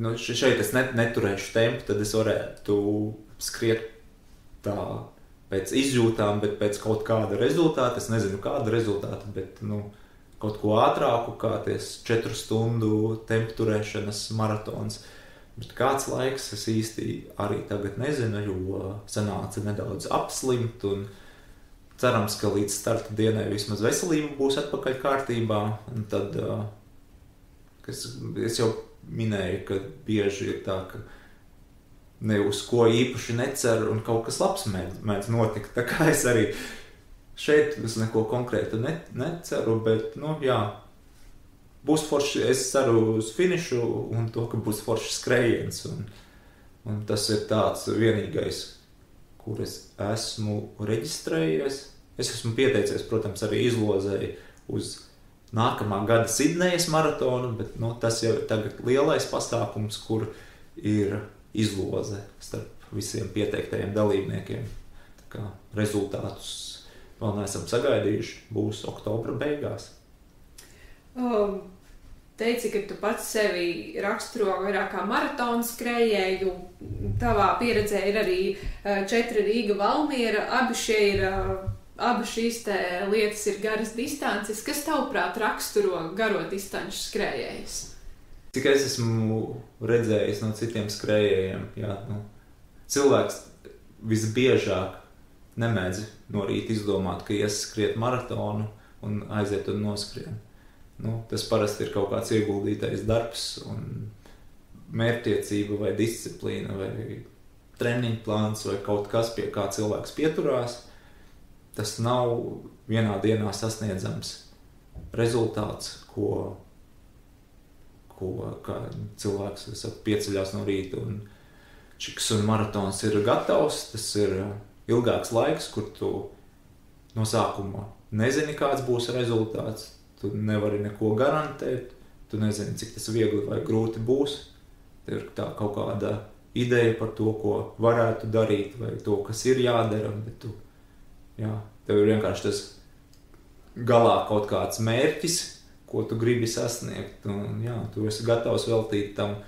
nu, šeit es neturēšu tempu, tad es varētu skriet tā pēc izjūtām, bet pēc kaut kāda rezultāta, es nezinu kāda rezultāta, bet, nu, kaut ko ātrāku, kā ties 4 stundu tempu turēšanas maratons. Bet kāds laiks es īsti arī tagad nezinu, jo sanāca nedaudz apslimt, un cerams, ka līdz starta dienai vismaz veselība būs atpakaļ kārtībā, un tad, es jau minēju, ka bieži ir tā, ka ne uz ko īpaši neceru, un kaut kas labs mēdz notikt. Tā kā es arī šeit uz neko konkrētu neceru, bet, nu, jā, būs forši, es ceru uz finišu, un to, ka būs forši skrējiens, un tas ir tāds vienīgais, kur es esmu reģistrējies. Es esmu pieteicies, protams, arī izlozēji uz nākamā gada Sidnejas maratonu, bet, nu, tas jau ir tagad lielais pasākums, kur ir izloze starp visiem pieteiktajiem dalībniekiem. Tā kā rezultātus vēl neesam sagaidījuši, būs oktobra beigās. Teici, ka tu pats sevi raksturo vairāk kā maratonu skrējēju. Tavā pieredzē ir arī 4 Rīga Valmiera. Abi šīs lietas ir garas distances. Kas tavuprāt raksturo garo distanču skrējējus? Cik es esmu redzējis no citiem skrējējiem, jā, nu, cilvēks visbiežāk nemēdz no rīta izdomāt, ka ies skriet maratonu un aiziet un noskrien. Nu, tas parasti ir kaut kāds ieguldītais darbs un mērķtiecība vai disciplīna vai treniņu plāns vai kaut kas, pie kā cilvēks pieturās. Tas nav vienā dienā sasniedzams rezultāts, kā cilvēks pieceļās no rīta un čiks un maratons ir gatavs. Tas ir ilgāks laiks, kur tu no sākuma nezini, kāds būs rezultāts. Tu nevari neko garantēt, tu nezini, cik tas viegli vai grūti būs. Tev ir tā kaut kāda ideja par to, ko varētu darīt vai to, kas ir jādara, bet tev ir vienkārši tas galā kaut kāds mērķis, ko tu gribi sasniegt, un tu esi gatavs veltīt tam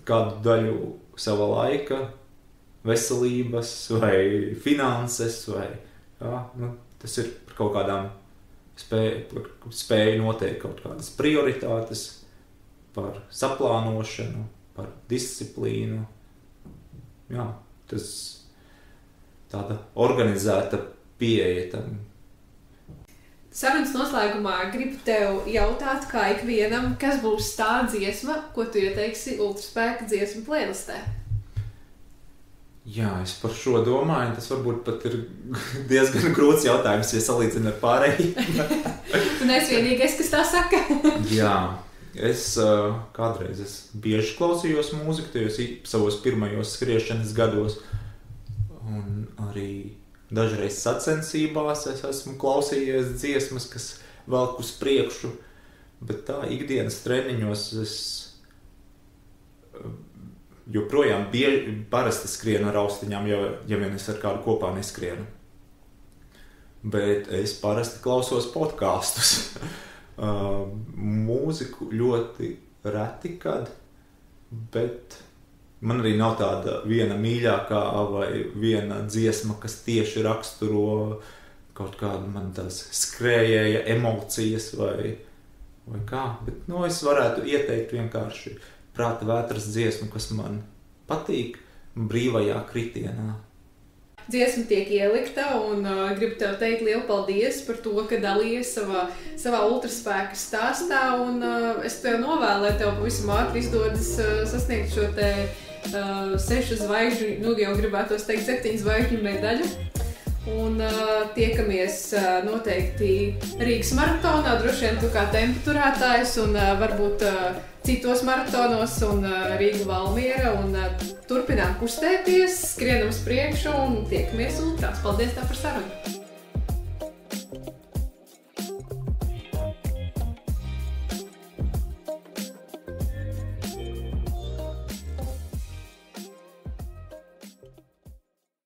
kādu daļu sava laika, veselības vai finanses, vai, tas ir par kaut kādām spēju noteikt kaut kādas prioritātes, par saplānošanu, par disciplīnu. Tas tāda organizēta pieeja tam. Sarunas noslēgumā gribu tev jautāt, kā ikvienam, kas būs tā dziesma, ko tu ieteiksi Ultraspēka dziesmu playlistē? Jā, es par šo domāju, tas varbūt pat ir diezgan grūts jautājums, ja salīdzinu ar pārējiem. Tu neesi vienīgais, kas tā saka? Jā, kādreiz bieži klausījos mūziku, tajos savos pirmajos skriešanas gados, Un arī dažreiz sacensībās es esmu klausījies dziesmas, kas velk uz priekšu, bet tā ikdienas treniņos es joprojām parasti skrienu ar austiņām, ja vien es ar kādu kopā neskrienu. Bet es parasti klausos podkastus. Mūziku ļoti reti kad, bet man arī nav tāda viena mīļākā vai viena dziesma, kas tieši raksturo kaut kādu man tās skrējēja emocijas vai kā. Bet, es varētu ieteikt vienkārši prāta vētras dziesmu, kas man patīk brīvajā kritienā. Dziesma tiek ielikta un gribu tev teikt lielu paldies par to, ka dalījies savā ultraspēka stāstā un es tev novēlu, lai tev pavisam ātri izdodas sasniegt šo te 6 zvaigžņu, jau gribētos teikt 7 zvaigžņu medaļu. Un tiekamies noteikti Rīgas maratonā, droši vien tu kā tempu turētājs un varbūt citos maratonos un Rīga Valmiera un turpinām kustēties, skrienam uz priekšu un tiekamies ultrās. Paldies tev par sarunu!